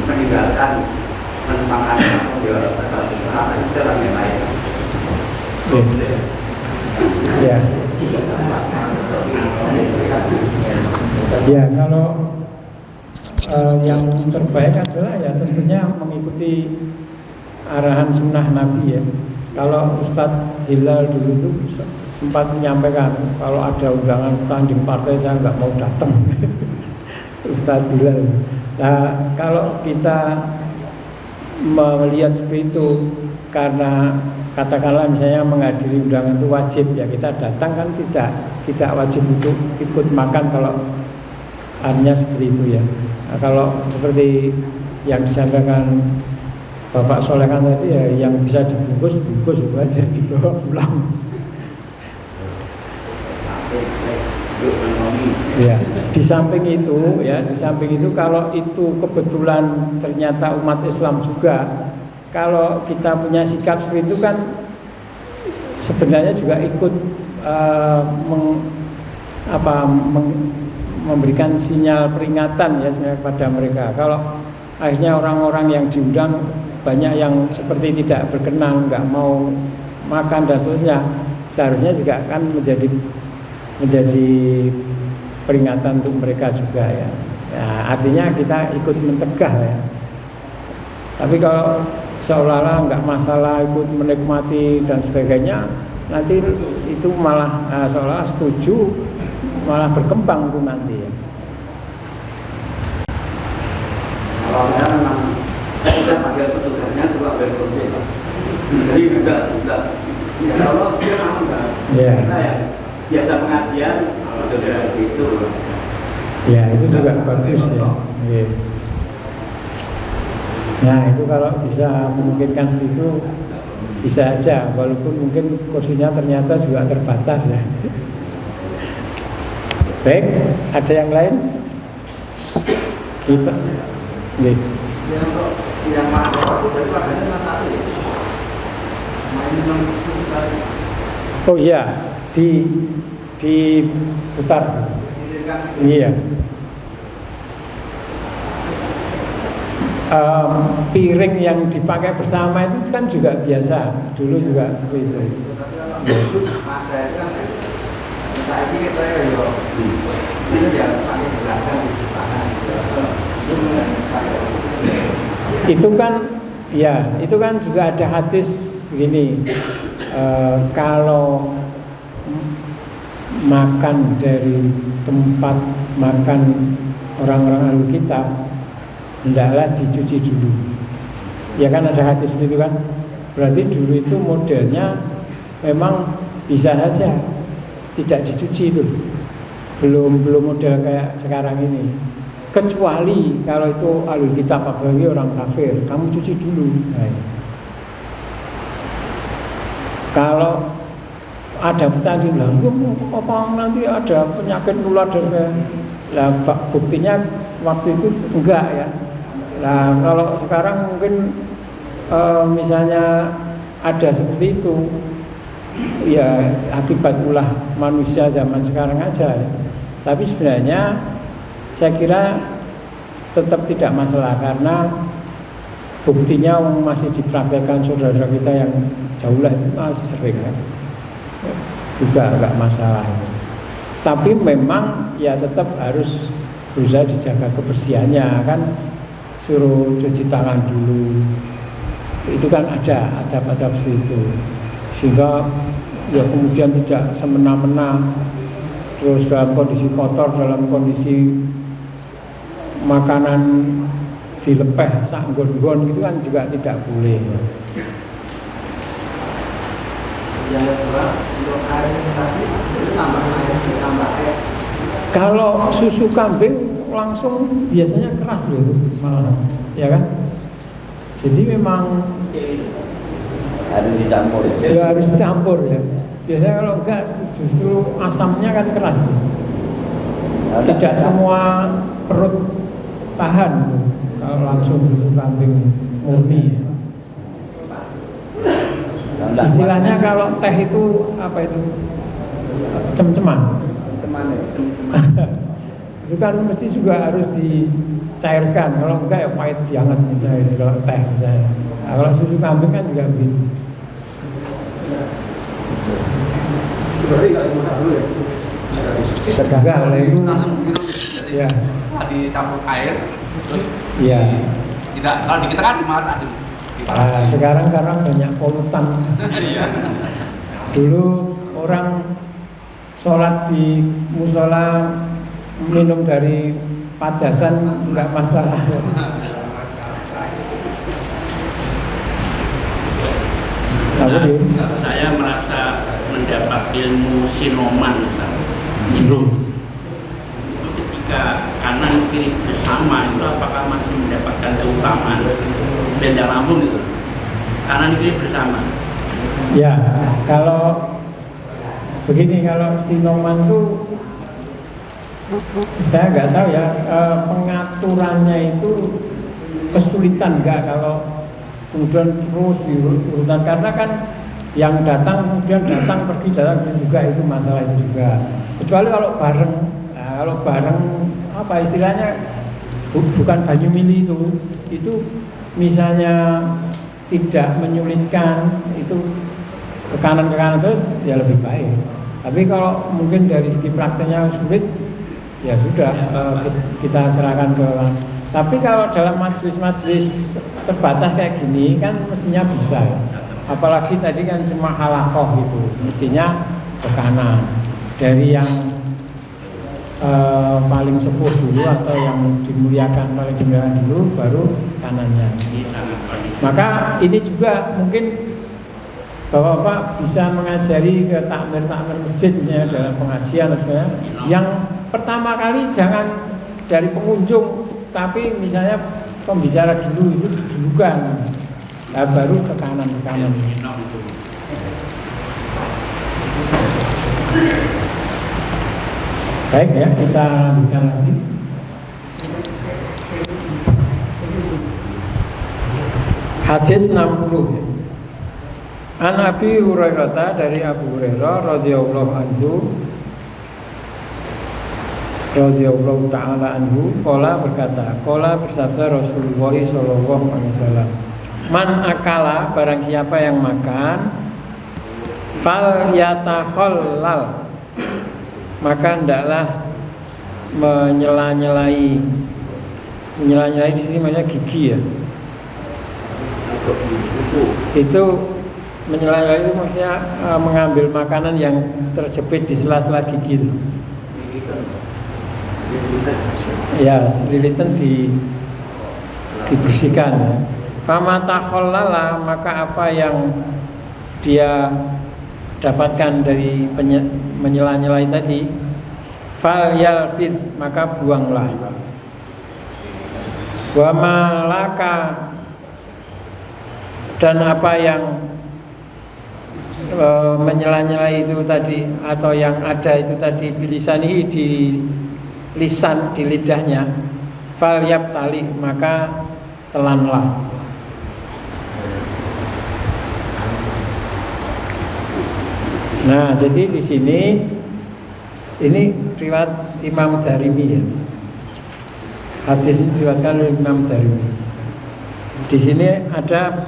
meninggalkan makan ya itu orang yang lain. Ya. Ya, kalau yang terbaik adalah ya tentunya mengikuti arahan sunnah Nabi ya. Kalau Ustadz Hilal dulu itu sempat menyampaikan kalau ada undangan standing partai saya nggak mau datang. Ustadz Hilal. Nah, kalau kita melihat seperti itu karena katakanlah misalnya menghadiri undangan itu wajib ya, kita datang kan tidak wajib untuk ikut makan kalau artinya seperti itu ya. Nah, kalau seperti yang disampaikan Bapak Solekan tadi ya, yang bisa dibungkus itu aja dibawa pulang. Ya, di samping itu kalau itu kebetulan ternyata umat Islam juga, kalau kita punya sikap seperti itu kan sebenarnya juga ikut memberikan sinyal peringatan ya sebenarnya kepada mereka. Kalau akhirnya orang-orang yang diundang banyak yang seperti tidak berkenan, nggak mau makan dan seterusnya, seharusnya juga kan menjadi peringatan untuk mereka juga ya. Ya, artinya kita ikut mencegah ya. Tapi kalau seolah-olah nggak masalah ikut menikmati dan sebagainya, nanti itu malah seolah setuju, malah berkembang itu nanti ya. Kalau saya memang sudah panggil petugasnya coba berkursi Pak. Jadi enggak kalau dia enggak. Ya. Kita ya biasa pengajian itu. Ya, itu juga bagus ya. Okay. Nah, itu kalau bisa memungkinkan seperti itu bisa aja, walaupun mungkin kursinya ternyata juga terbatas ya. Baik, ada yang lain? Kita, nih. Yang mahal itu berarti harganya cuma satu ya? Minum susu tadi. Oh iya, diputar. Iya. Piring yang dipakai bersama itu kan juga biasa, dulu juga seperti itu. Itu kan juga ada hadis begini, kalau makan dari tempat makan orang-orang ahli kitab hendaklah dicuci dulu. Ya kan ada hadis seperti itu kan. Berarti dulu itu modelnya memang bisa saja tidak dicuci itu. Belum model kayak sekarang ini. Kecuali kalau itu ahli kitab apalagi orang kafir, kamu cuci dulu. Nah, kalau ada pertanyaan apa nanti ada penyakit nular dan buktinya waktu itu enggak ya. Nah, kalau sekarang mungkin misalnya ada seperti itu, ya akibat ulah manusia zaman sekarang aja ya. Tapi sebenarnya saya kira tetap tidak masalah karena buktinya masih dipraktekkan saudara kita yang jauh lah itu masih sering kan, juga agak masalah. Tapi memang ya tetap harus berusaha dijaga kebersihannya kan, suruh cuci tangan dulu, itu kan ada adab-adab itu, sehingga ya kemudian tidak semena-mena terus dalam kondisi kotor, dalam kondisi makanan dilepeh sak nggon-nggon gitu kan juga tidak boleh. Yang kedua, untuk air tadi itu tambah air, ditambah air. Kalau susu kambing langsung biasanya keras loh malah, ya kan? Jadi memang Harus dicampur ya. ya harus dicampur ya. Biasanya kalau enggak justru asamnya kan keras tuh. Tidak semua perut tahan tuh, kalau langsung susu kambing murni. Istilahnya kalau teh itu apa itu? Cem-ceman. Cuman ya. Itu kan mesti juga harus dicairkan. Kalau enggak ya pahit banget misalnya kalau teh misalnya. Nah, kalau susu kambing kan juga begitu. Berarti nggak dimasak dulu ya? Enggak, kalau itu ya. Dicampur air terus Iya. tidak, kalau di kita kan dimasak dulu. Nah, sekarang karena banyak polutan. Iya. Dulu orang sholat di musola minum dari padasan enggak masalah. Saya merasa mendapat ilmu sinoman. Itu ketika kanan kiri bersama itu apakah masih mendapatkan keutamaan? Benda lambung itu kanan kiri bersama. Ya, kalau begini, kalau sinoman itu saya nggak tahu ya, pengaturannya itu kesulitan nggak kalau kemudian terus diurutan, karena kan yang datang kemudian datang pergi juga itu masalah itu juga. Kecuali kalau bareng, nah, kalau bareng apa istilahnya bukan banyu mili itu misalnya tidak menyulitkan itu ke kanan terus ya lebih baik. Tapi kalau mungkin dari segi prakteknya sulit ya sudah, kita serahkan ke orang. Tapi kalau dalam majelis-majelis terbatas kayak gini kan mestinya bisa ya. Apalagi tadi kan cuma halakoh gitu, mestinya ke kanan dari yang paling sepuh dulu atau yang paling dimuliakan dulu baru kanannya. Maka ini juga mungkin Bapak-bapak bisa mengajari ke takmir masjid misalnya dalam pengajian misalnya, yang pertama kali jangan dari pengunjung tapi misalnya pembicara dulu itu didulukan, nah, baru ke kanan. Baik ya, kita lanjutkan lagi. Hadis 60 ya. An Abi Hurairah, dari Abu Hurairah radhiyallahu ta'ala anhu qala berkata, qala bersabda Rasulullah sallallahu alaihi wasallam, man akala, barang siapa yang makan, fal yatakhallal, maka hendaklah menyela-nyelai di sini maksudnya gigi ya. Itu menyela-nyela itu maksudnya mengambil makanan yang terjepit di sela-sela gigi. Ya, lilitan dibersihkan ya. Fama takhallala, maka apa yang dia dapatkan dari menyela-nyelai tadi, fal yalfid, maka buanglah. Wa malaka, dan apa yang menyela-nyelai itu tadi atau yang ada itu tadi bilisanihi, di lisan, di lidahnya, fal yabtali, maka telanlah. Nah, jadi di sini ini riwayat Imam Darimi ya. Hadis ini diriwayatkan oleh Imam Darimi. Di sini ada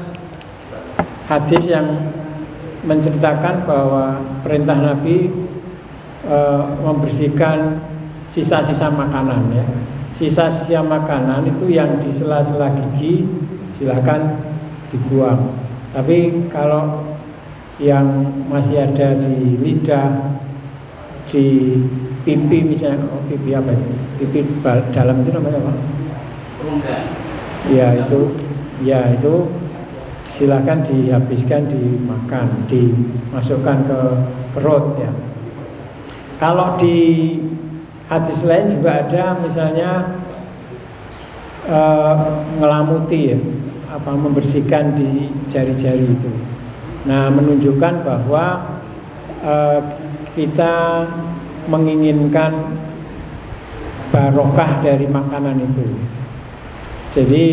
hadis yang menceritakan bahwa perintah Nabi membersihkan sisa-sisa makanan ya. Sisa-sisa makanan itu yang di sela-sela gigi silakan dibuang. Tapi kalau yang masih ada di lidah, di pipi misalnya, pipi apa itu? Pipi dalam itu namanya apa? Ya itu silakan dihabiskan, dimakan, dimasukkan ke perut ya. Kalau di hadis lain juga ada misalnya ngelamuti ya, membersihkan di jari-jari itu. Nah, menunjukkan bahwa kita menginginkan barokah dari makanan itu. Jadi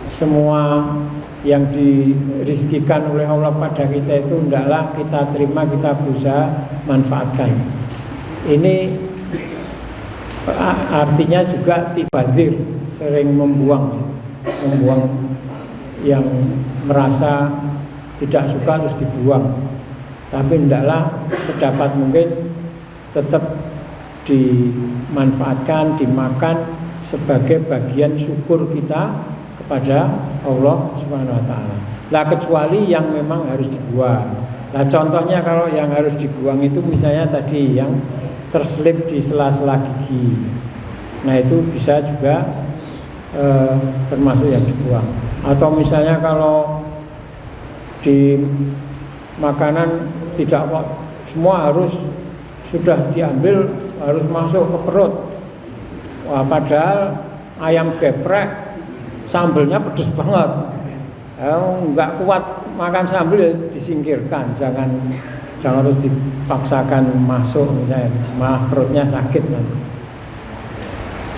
semua yang dirizkikan oleh Allah pada kita itu hendaklah kita terima, kita berusaha manfaatkan. Ini artinya juga tibadir, sering membuang yang merasa tidak suka terus dibuang. Tapi hendaklah sedapat mungkin tetap dimanfaatkan, dimakan sebagai bagian syukur kita kepada Allah Subhanahu wa taala. Lah kecuali yang memang harus dibuang. Nah contohnya kalau yang harus dibuang itu misalnya tadi yang terselip di sela-sela gigi. Nah itu bisa juga termasuk yang dibuang. Atau misalnya kalau di makanan tidak semua harus sudah diambil, harus masuk ke perut. Wah, padahal ayam geprek sambelnya pedes banget. Nggak kuat makan sambal ya disingkirkan, jangan harus dipaksakan masuk misalnya, malah perutnya sakit nanti.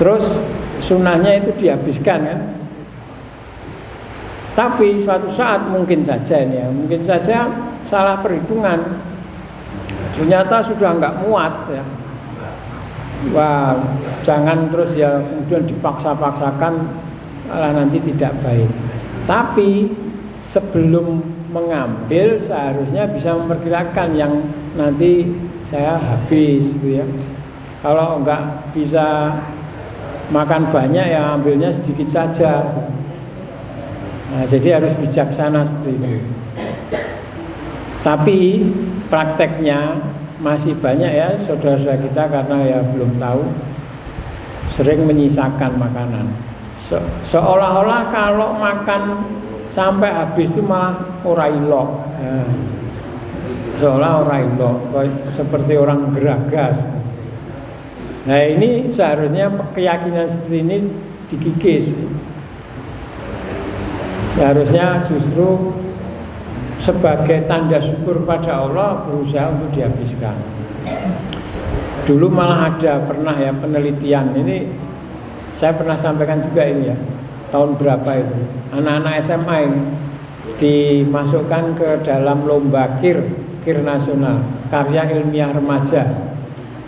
Terus sunahnya itu dihabiskan kan. Tapi suatu saat mungkin saja salah perhitungan, ternyata sudah nggak muat ya. Wah, jangan terus ya kemudian dipaksa-paksakan, malah nanti tidak baik. Tapi sebelum mengambil seharusnya bisa memperkirakan yang nanti saya habis gitu ya. Kalau nggak bisa makan banyak ya ambilnya sedikit saja. Nah, jadi harus bijaksana seperti itu. Tapi prakteknya masih banyak ya saudara-saudara kita karena ya belum tahu, sering menyisakan makanan. Seolah-olah kalau makan sampai habis itu malah ora ilok. Seolah ora ilok, seperti orang geragas. Nah ini seharusnya keyakinan seperti ini dikikis. Seharusnya justru sebagai tanda syukur pada Allah berusaha untuk dihabiskan. Dulu malah pernah ya penelitian ini, saya pernah sampaikan juga ini ya, tahun berapa itu anak-anak SMA ini dimasukkan ke dalam lomba KIR nasional, karya ilmiah remaja.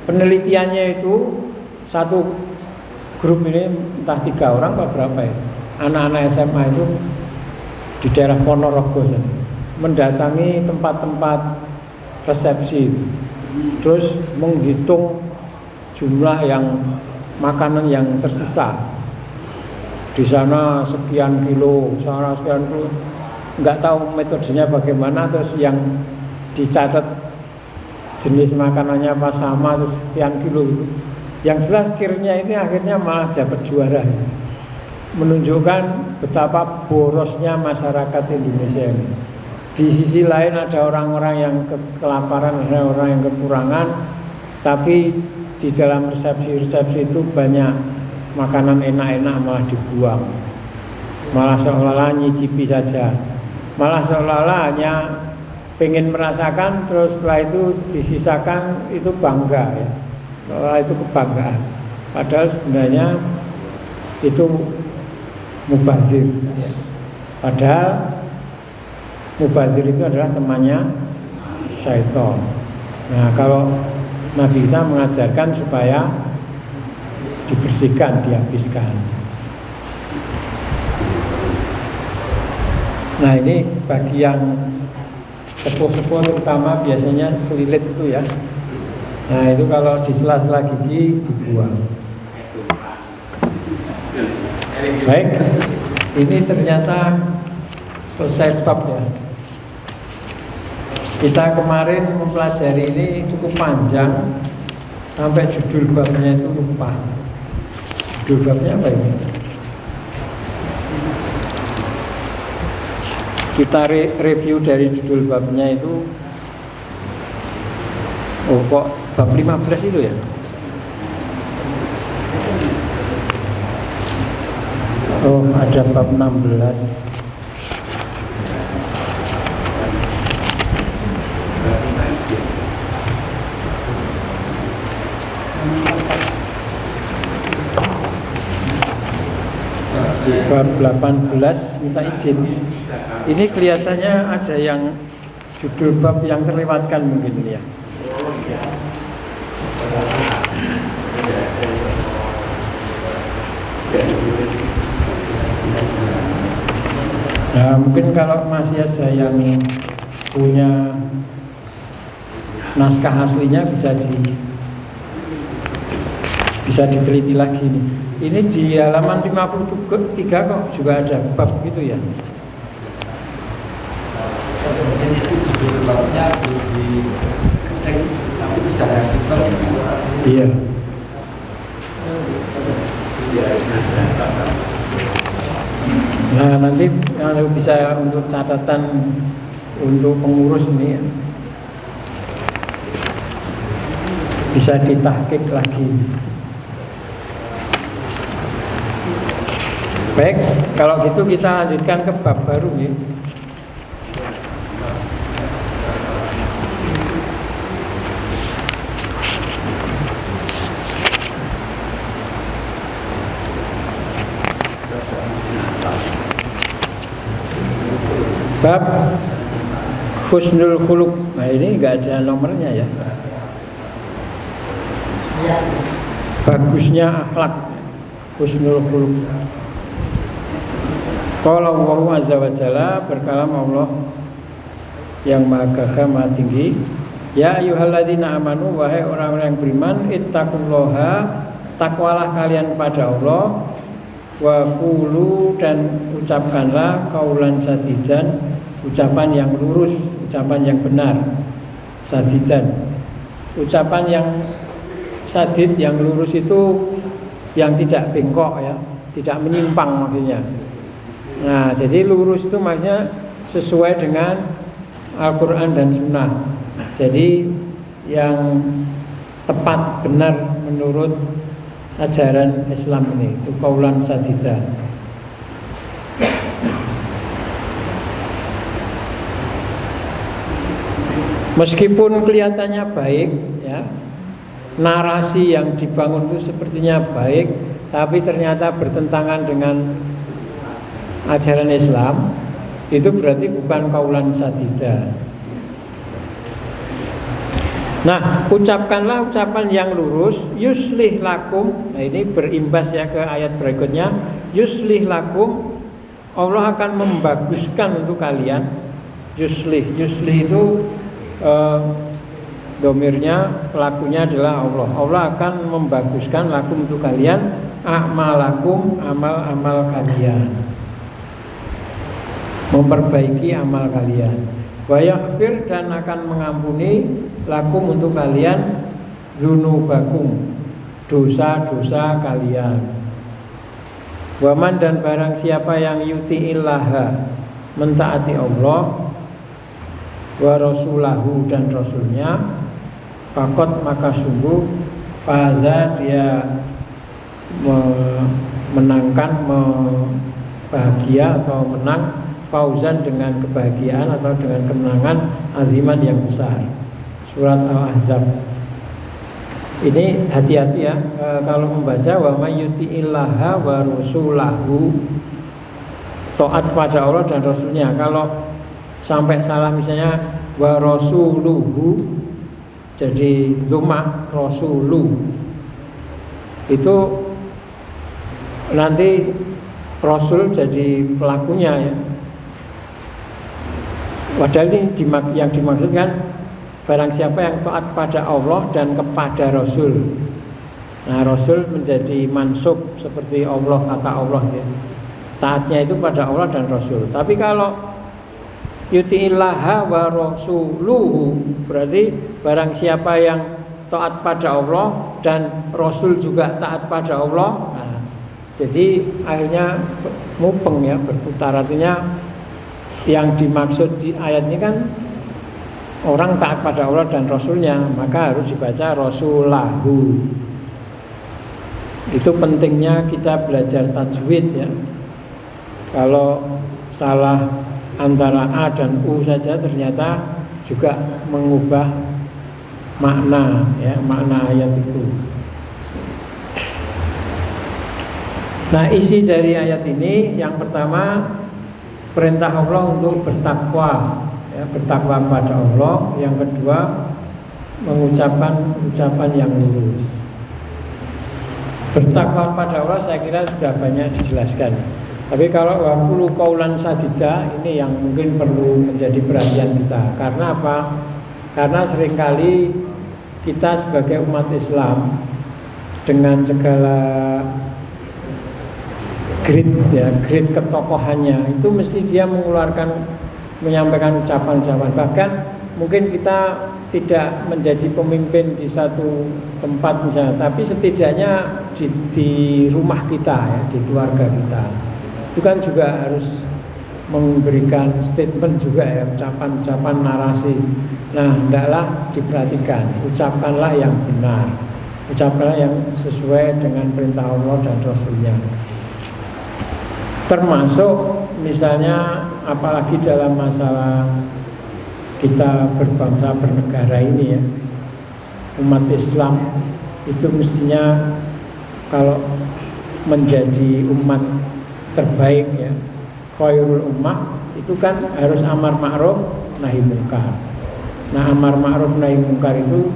Penelitiannya itu satu grup ini entah 3 orang atau berapa ya, anak-anak SMA itu di daerah Ponorogo sana, mendatangi tempat-tempat resepsi, terus menghitung jumlah yang makanan yang tersisa. Di sana sekian kilo, sana sekian kilo, nggak tahu metodenya bagaimana, terus yang dicatat jenis makanannya apa sama, terus sekian kilo itu. Yang jelas kirnya ini akhirnya malah dapat juara. Menunjukkan betapa borosnya masyarakat Indonesia ini. Di sisi lain ada orang-orang yang kelaparan, ada orang yang kekurangan, tapi di dalam resepsi-resepsi itu banyak makanan enak-enak malah dibuang. Malah seolah-olah nyicipi saja. Malah seolah-olah hanya pengen merasakan, terus setelah itu disisakan, itu bangga ya. Seolah itu kebanggaan. Padahal sebenarnya itu mubazir. Padahal mubazir itu adalah temannya syaitan. Nah, kalau Nabi kita mengajarkan supaya dibersihkan, dihabiskan. Nah ini bagi yang sepuh-sepuh terutama biasanya selilit itu ya. Nah itu kalau di sela-sela gigi dibuang. Baik, ini ternyata selesai bab ya. Kita kemarin mempelajari ini cukup panjang sampai judul babnya itu lupa. Judul babnya apa ini? Kita review dari judul babnya itu. Oh kok bab 15 itu ya? Oh ada bab 16. Bab 18 minta izin. Ini kelihatannya ada yang judul bab yang terlewatkan mungkin ya. Nah mungkin kalau masih ada yang punya naskah aslinya bisa diteliti lagi nih. Ini di halaman 53 kok juga ada bab gitu ya. Mungkin itu judul babnya di ketik tapi bisa artikel. Iya. Nah nanti kalau bisa untuk catatan untuk pengurus ini ya, bisa ditahqiq lagi. Baik, kalau gitu kita lanjutkan ke bab baru ya. Bab husnul khuluq. Nah ini nggak ada nomornya ya. Bagusnya akhlak, husnul khuluq. Qala Allahu azza wa jalla, berkalam Allah yang maha gagah maha tinggi, ya ayyuhalladzina amanu, wahai orang-orang yang beriman, ittaqullaha, takwalah kalian kepada Allah, wa qulu, dan ucapkanlah qaulan sadidan, ucapan yang lurus, ucapan yang benar. Sadidan, ucapan yang sadid, yang lurus itu yang tidak bengkok ya, tidak menyimpang maksudnya. Nah, jadi lurus itu maksudnya sesuai dengan Al-Quran dan Sunnah. Jadi yang tepat, benar menurut ajaran Islam ini, itu qaulan sadida. Meskipun kelihatannya baik ya, narasi yang dibangun itu sepertinya baik, tapi ternyata bertentangan dengan ajaran Islam, itu berarti bukan qaulan sadida. Nah, ucapkanlah ucapan yang lurus, yuslih lakum. Nah, ini berimbas ya ke ayat berikutnya. Yuslih lakum, Allah akan membaguskan untuk kalian. Yuslih itu domirnya, pelakunya adalah Allah. Allah akan membaguskan lakum untuk kalian, a'malakum, amal-amal kalian, memperbaiki amal kalian. Wa yaghfir, dan akan mengampuni lakum untuk kalian, dzunubakum, dosa-dosa kalian. Waman, dan barang siapa yang yuti'illaha, mentaati Allah, wa rasulahu, dan rasulnya, faqad, maka sungguh, faza, dia menangkan, bahagia atau menang, fauzan, dengan kebahagiaan atau dengan kemenangan, aziman, yang besar. Surat Al-Ahzab. Ini hati-hati ya, kalau membaca wa may yuti'illaha wa rasulahu, taat pada Allah dan Rasulnya. Kalau sampai salah misalnya wa rasuluhu, jadi lumah rasulu, itu nanti Rasul jadi pelakunya ya. Padahal ini yang dimaksudkan barang siapa yang taat pada Allah dan kepada Rasul. Nah, Rasul menjadi mansub seperti Allah, kata Allah ya. Taatnya itu pada Allah dan Rasul. Tapi kalau yuti'illaha wa rasuluhu, berarti barang siapa yang taat pada Allah dan Rasul juga taat pada Allah. Nah, jadi akhirnya mupeng ya, berputar. Artinya yang dimaksud di ayat ini kan orang taat pada Allah dan Rasulnya, maka harus dibaca Rasulahu. Itu pentingnya kita belajar tajwid ya. Kalau salah antara A dan U saja ternyata juga mengubah makna ya, makna ayat itu. Nah, isi dari ayat ini yang pertama perintah Allah untuk bertakwa ya, bertakwa pada Allah. Yang kedua mengucapkan ucapan yang lurus. Bertakwa pada Allah saya kira sudah banyak dijelaskan. Tapi kalau waqulu qaulan sadida ini yang mungkin perlu menjadi perhatian kita. Karena apa? Karena seringkali kita sebagai umat Islam dengan segala grade ketokohannya itu mesti dia menyampaikan ucapan-ucapan. Bahkan mungkin kita tidak menjadi pemimpin di satu tempat misalnya, tapi setidaknya di rumah kita ya, di keluarga kita itu kan juga harus memberikan statement juga ya, ucapan-ucapan narasi. Nah, hendaklah diperhatikan, ucapkanlah yang benar, ucapkanlah yang sesuai dengan perintah Allah dan Rasulnya. Termasuk misalnya apalagi dalam masalah kita berbangsa bernegara ini ya, umat Islam itu mestinya kalau menjadi umat terbaik ya, khairul ummah itu kan harus amar ma'ruf nahi munkar. Nah, amar ma'ruf nahi munkar itu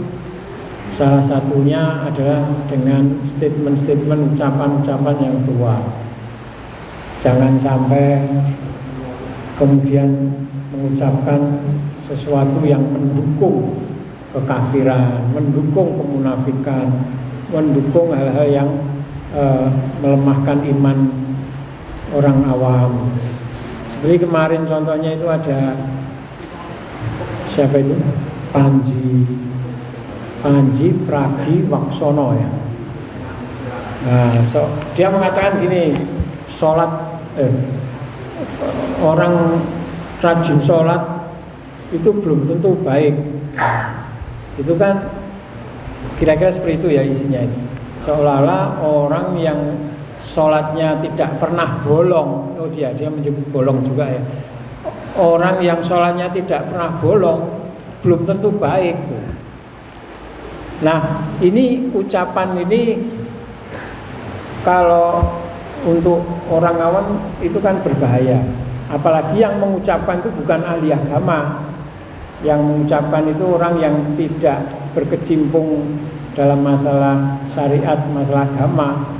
salah satunya adalah dengan statement-statement, ucapan-ucapan yang keluar. Jangan sampai kemudian mengucapkan sesuatu yang mendukung kekafiran, mendukung kemunafikan, mendukung hal-hal yang melemahkan iman orang awam. Seperti kemarin contohnya itu ada siapa itu? Panji Pragiwaksono ya. Nah, dia mengatakan gini, orang rajin sholat itu belum tentu baik. Itu kan kira-kira seperti itu ya isinya itu. Seolah-olah orang yang sholatnya tidak pernah bolong, dia menyebut bolong juga ya. Orang yang sholatnya tidak pernah bolong belum tentu baik. Nah, ini ucapan ini kalau untuk orang awam itu kan berbahaya. Apalagi yang mengucapkan itu bukan ahli agama. Yang mengucapkan itu orang yang tidak berkecimpung dalam masalah syariat, masalah agama.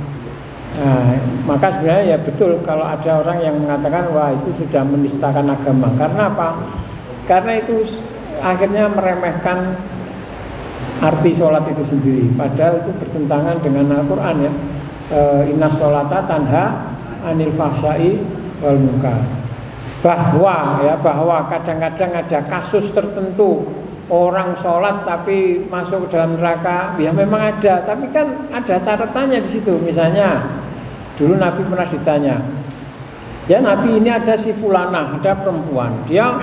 Nah, maka sebenarnya ya betul kalau ada orang yang mengatakan wah itu sudah menistakan agama. Karena apa? Karena itu akhirnya meremehkan arti sholat itu sendiri. Padahal itu bertentangan dengan Al-Quran ya. Inna sholata tanha anil fahsai wal munkar. Bahwa kadang-kadang ada kasus tertentu orang sholat tapi masuk ke dalam neraka, ya memang ada, tapi kan ada catatannya di situ. Misalnya dulu Nabi pernah ditanya, ya Nabi ini ada si fulanah, ada perempuan, dia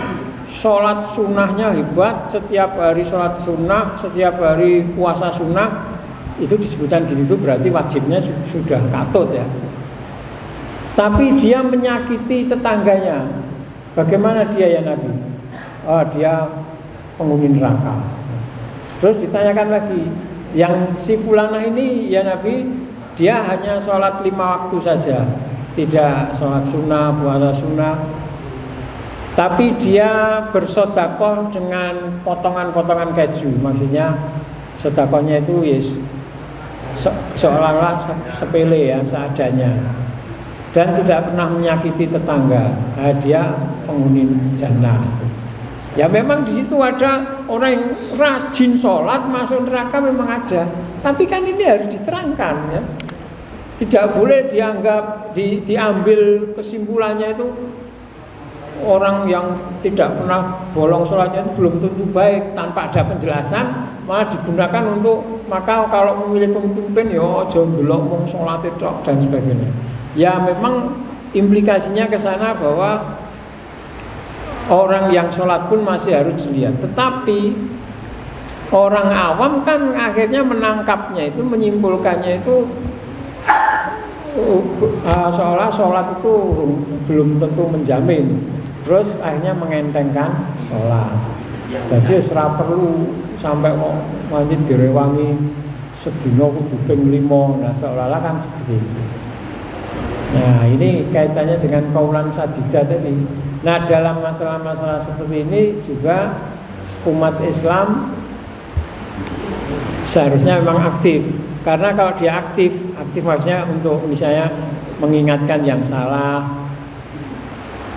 sholat sunnahnya hebat, setiap hari sholat sunnah, setiap hari puasa sunnah, itu disebutkan gitu berarti wajibnya sudah katut ya. Tapi dia menyakiti tetangganya, bagaimana dia ya Nabi? Oh, dia penghuni neraka. Terus ditanyakan lagi, yang si fulanah ini ya Nabi, dia hanya sholat 5 waktu saja, tidak sholat sunnah, puasa sunnah, tapi dia bersedekah dengan potongan-potongan keju. Maksudnya sedekahnya itu yes, seolah-olah sepele ya, seadanya, dan tidak pernah menyakiti tetangga. Dia penghuni jannah. Ya memang di situ ada orang yang rajin sholat masuk neraka, memang ada. Tapi kan ini harus diterangkan ya. Tidak boleh dianggap diambil kesimpulannya itu orang yang tidak pernah bolong sholatnya itu belum tentu baik, tanpa ada penjelasan malah digunakan untuk, maka kalau memilih pemimpin ya jangan delok mung sholat itu dan sebagainya. Ya memang implikasinya ke sana bahwa orang yang sholat pun masih harus dilihat. Tetapi orang awam kan akhirnya menangkapnya itu, menyimpulkannya itu seolah sholat itu belum tentu menjamin. Terus akhirnya mengentengkan sholat. Jadi ora perlu sampai kok nanti direwangi sedina kudu ping 5. Nah seolah-olah kan seperti itu. Nah ini kaitannya dengan kaulan sadidah tadi. Nah dalam masalah-masalah seperti ini juga umat Islam seharusnya memang aktif. Karena kalau dia aktif maksudnya untuk misalnya mengingatkan yang salah,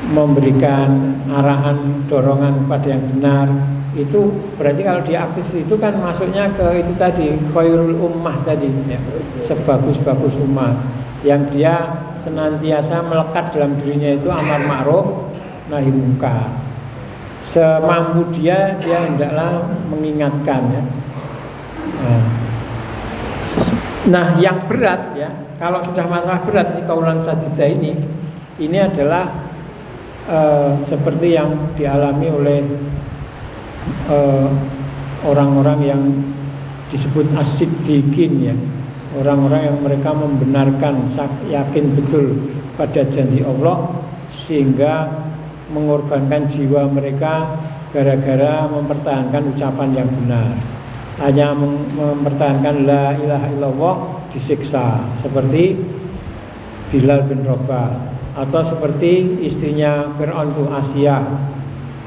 memberikan arahan, dorongan kepada yang benar, itu berarti kalau dia aktif itu kan masuknya ke itu tadi, khairul ummah tadi ya, sebagus-bagus umat yang dia senantiasa melekat dalam dirinya itu amar ma'ruf nahi munkar. Semampu dia hendaklah mengingatkan ya. Nah yang berat ya, kalau sudah masalah berat ini kaulan sadidah ini adalah seperti yang dialami oleh orang-orang yang disebut as-siddiqin ya, orang-orang yang mereka membenarkan, yakin betul pada janji Allah sehingga mengorbankan jiwa mereka gara-gara mempertahankan ucapan yang benar. Hanya mempertahankan la ilaha illallah disiksa, seperti Bilal bin Rabah atau seperti istrinya Fir'aun itu Asia.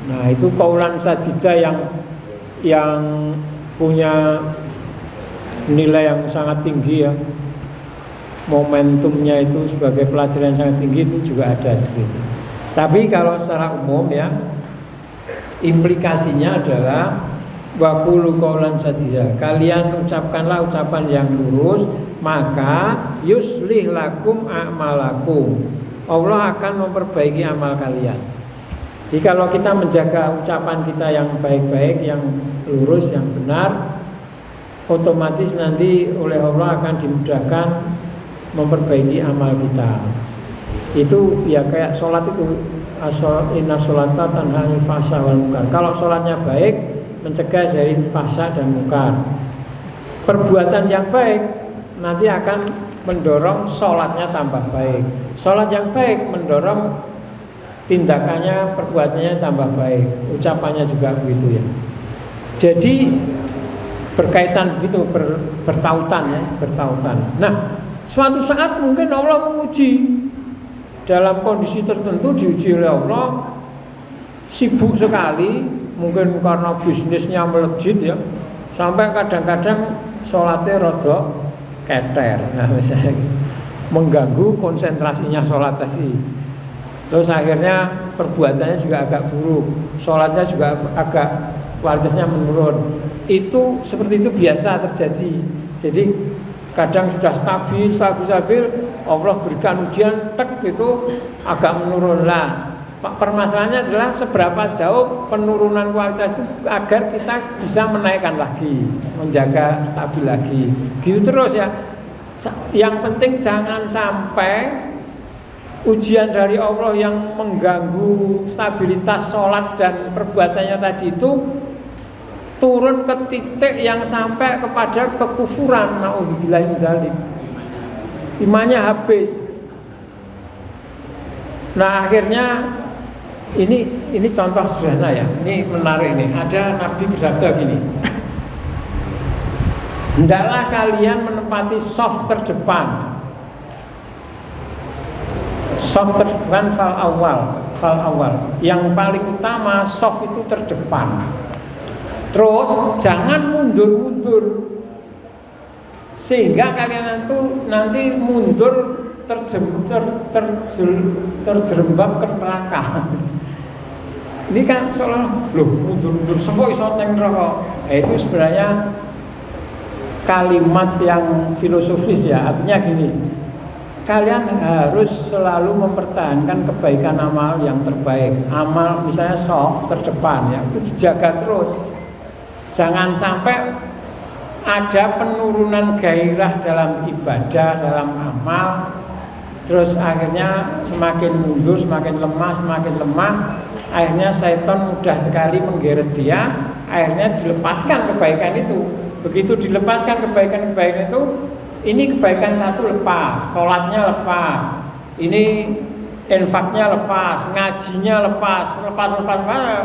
Nah itu kaulan sadidah yang punya nilai yang sangat tinggi ya, momentumnya itu sebagai pelajaran yang sangat tinggi, itu juga ada seperti itu. Tapi kalau secara umum ya, implikasinya adalah wa qulu qaulan sadidah, kalian ucapkanlah ucapan yang lurus, maka yuslih lakum a'malakum, Allah akan memperbaiki amal kalian. Jadi kalau kita menjaga ucapan kita yang baik-baik, yang lurus, yang benar, otomatis nanti oleh Allah akan dimudahkan memperbaiki amal kita. Itu ya kayak sholat itu, inna sholata tanha 'anil fahsya wal munkar. Kalau sholatnya baik, mencegah dari fahsya dan munkar. Perbuatan yang baik nanti akan mendorong sholatnya tambah baik. Sholat yang baik mendorong tindakannya, perbuatannya tambah baik. Ucapannya juga begitu ya. Jadi berkaitan begitu, bertautan ya, bertautan. Nah, suatu saat mungkin Allah menguji dalam kondisi tertentu, diuji oleh Allah, sibuk sekali, mungkin karena bisnisnya melejit ya, sampai kadang-kadang sholatnya rodok keter. Nah misalnya mengganggu konsentrasinya sholat tadi. Terus akhirnya perbuatannya juga agak buruk, sholatnya juga agak kualitasnya menurun. Itu seperti itu biasa terjadi. Jadi kadang sudah stabil, Allah berikan ujian, tek itu agak menurun lah. Permasalahannya adalah seberapa jauh penurunan kualitas itu agar kita bisa menaikkan lagi, menjaga stabil lagi. Gitu terus ya. Yang penting jangan sampai ujian dari Allah yang mengganggu stabilitas sholat dan perbuatannya tadi itu turun ke titik yang sampai kepada kekufuran. Na'udzubillahi min dzalik. Imannya habis. Nah akhirnya ini contoh sederhana ya. Ini menarik nih. Ada Nabi bersabda gini. Hendaklah kalian menempati shaf terdepan. Shaf terdepan fal awal. Yang paling utama shaf itu terdepan. Terus jangan mundur-mundur. sehingga kalian itu nanti mundur terjerembab ke neraka. Ini kan seolah loh mundur semua iso nang neraka. Itu sebenarnya kalimat yang filosofis ya, artinya gini, kalian harus selalu mempertahankan kebaikan amal yang terbaik. Amal misalnya soft terdepan ya, itu dijaga terus. Jangan sampai ada penurunan gairah dalam ibadah, dalam amal, terus akhirnya semakin mundur, semakin lemah, akhirnya syaitan mudah sekali menggeret dia, akhirnya dilepaskan kebaikan itu. Begitu dilepaskan kebaikan itu, ini kebaikan satu lepas, sholatnya lepas, ini infaknya lepas, ngajinya lepas,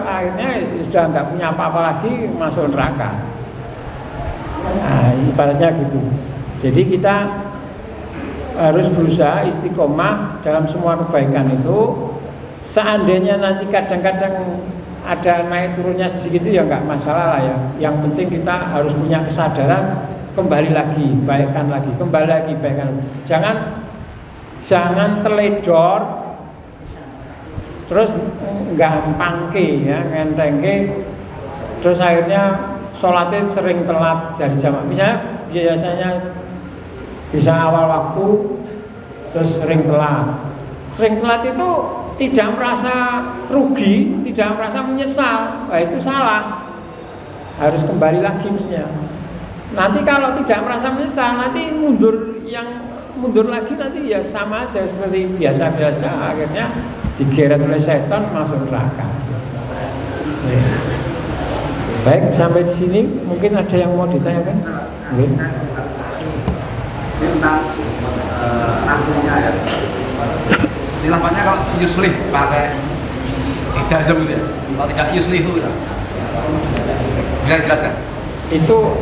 akhirnya sudah nggak punya apa-apa lagi, masuk neraka. Nah, ibaratnya gitu. Jadi kita harus berusaha istiqomah dalam semua kebaikan itu. Seandainya nanti kadang-kadang ada naik turunnya sedikit ya nggak masalah lah ya. Yang penting kita harus punya kesadaran, kembali lagi, baikkan lagi, kembali lagi, baikkan lagi. Jangan teledor, terus gampangke ya, ngentengke, terus akhirnya sholatnya sering telat dari jamaah. Misalnya biasanya bisa awal waktu, terus sering telat. Sering telat itu tidak merasa rugi, tidak merasa menyesal, nah, itu salah. Harus kembali lagi mestinya. Nanti kalau tidak merasa menyesal, nanti mundur lagi nanti ya sama aja seperti biasa-biasa, akhirnya digeret oleh setan masuk neraka. Baik, sampai di sini mungkin ada yang mau ditanyakan? Mungkin. Tentang artinya ya. Ini lapannya kalau yuslih pakai ijazah gitu ya. Kalau tidak yuslih itu ya. Bisa dijelaskan? Itu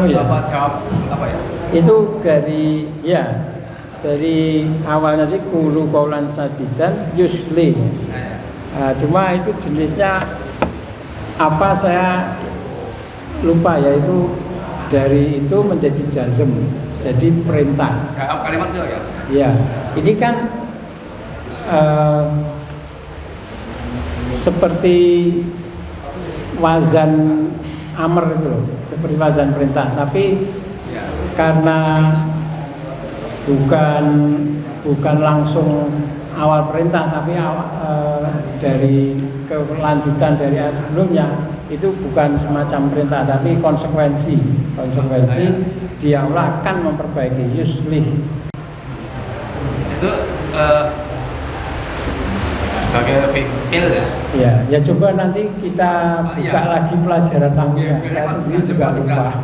ya. Bapak jawab apa ya? Itu dari awalnya tadi qulu qaulan sadidan yuslih. Cuma itu jenisnya apa saya lupa ya, itu dari itu menjadi jazm, jadi perintah. Jawab kalimat itu ya? Ya, ini kan seperti wazan amr itu loh, seperti wazan perintah, tapi Ya. karena bukan langsung awal perintah, tapi dari kelanjutan dari ayat sebelumnya, itu bukan semacam perintah tapi konsekuensi dia akan memperbaiki yuslih. Itu sebagai fi'il ya? Ya coba nanti kita buka lagi pelajaran tangguhnya. Saya sendiri juga lupa.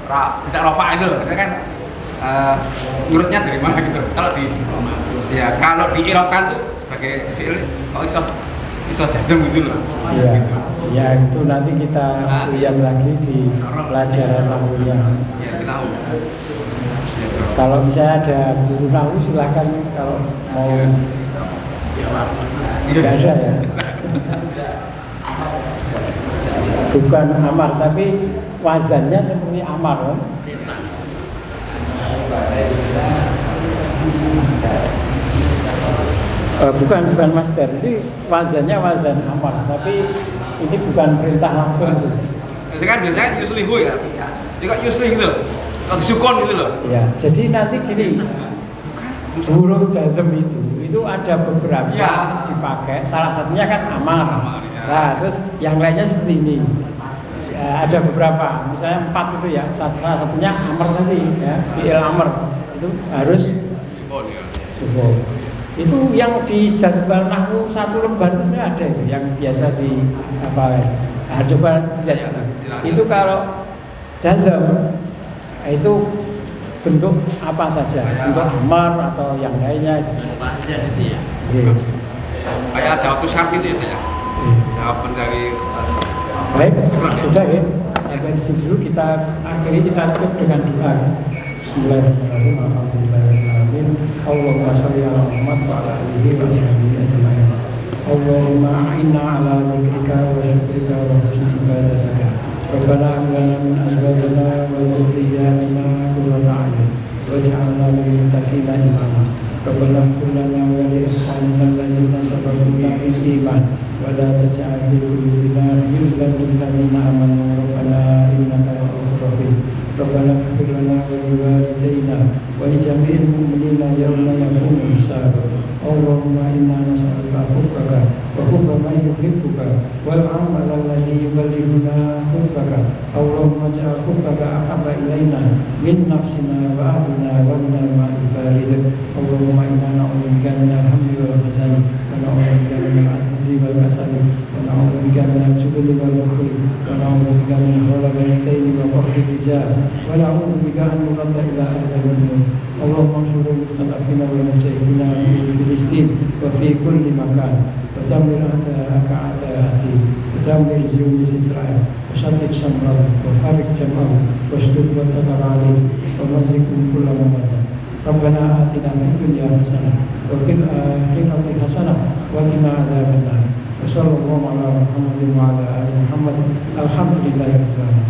Kalau tidak rofa itu, maksudnya kan urutnya dari mana gitu. Kalau diirofkan tuh sebagai fi'il, kok iso jazm gitu loh. Iya. Ya itu nanti kita lihat lagi di pelajaran tangguhnya. Ya, kita tahu. Kalau misalnya ada guru nahu silakan kalau mau. Tidak ada ya. Bukan amar tapi wazannya seperti amar. Bukan master, ini wazannya wazan amar, tapi ini bukan perintah langsung. Itu kan biasanya yuslihu ya. Itu kan yuslih gitu loh. Kalau disukon gitu loh. Ya, jadi nanti gini, huruf jazm itu ada beberapa ya dipakai. Salah satunya kan amar. Ya. Nah, terus yang lainnya seperti ini. Ada beberapa, misalnya 4 itu ya. Salah satunya amar tadi ya, fi'il amar itu harus sukun. Itu yang di jadwal nahwu 1 lembar itu sebenarnya ada itu yang biasa di apa? Nah, coba lihat. Itu kalau jazm itu bentuk apa saja, bentuk amar atau yang lainnya. Kayak ada waktu syarat itu ya. Jawaban dari baik, sudah ya. Sampai di sini dulu kita akhiri, kita tutup dengan doa. Bismillahirrahmanirrahim. Alhamdulillahirrahmanirrahim. Allahumma sholli ala Muhammad wa ala alihi wa sahbihi ajma'in. Allahumma a'inna ala dzikrika wa syukrika wa husni ibadatika. ربنا هب لنا من أزواجنا وذرياتنا قرة أعين واجعلنا للمتقين إماما ربنا اغفر لنا ولإخواننا الذين سبقونا بالإيمان ولا تجعل في قلوبنا غلا للذين آمنوا ربنا إنك رؤوف رحيم ربنا اغفر لنا ولوالدينا ولجميع المؤمنين يوم يقوم الحساب اللهم إنا نسألك حبك وحب من يحبك والعمل الذي يبلغنا حبك اللهم اجعل حبك أحب إلينا من نفسنا وأهلنا ومن الماء البارد اللهم إنا نعوذ بك من الهم والحزن ونعوذ بك من العجز والكسل ونعوذ بك من الجبن والبخل ونعوذ بك من غلبة الدين وقهر الرجال ونعوذ بك أن نرد إلى أهل المؤمنين اللهم انصر المستضعفين والمجاهدين في فلسطين وفي كل مكان ودمر أعداءك أعداء الدين ودمر زيونس إسرائيل وشتت شملهم وفرق جمعهم واشتد وتدر عليهم ومزقهم كل ممزق ربنا آتنا في الدنيا حسنة وفي الآخرة حسنة وقنا عذاب النار وصلى الله على محمد وعلى آل محمد الحمد لله رب العالمين.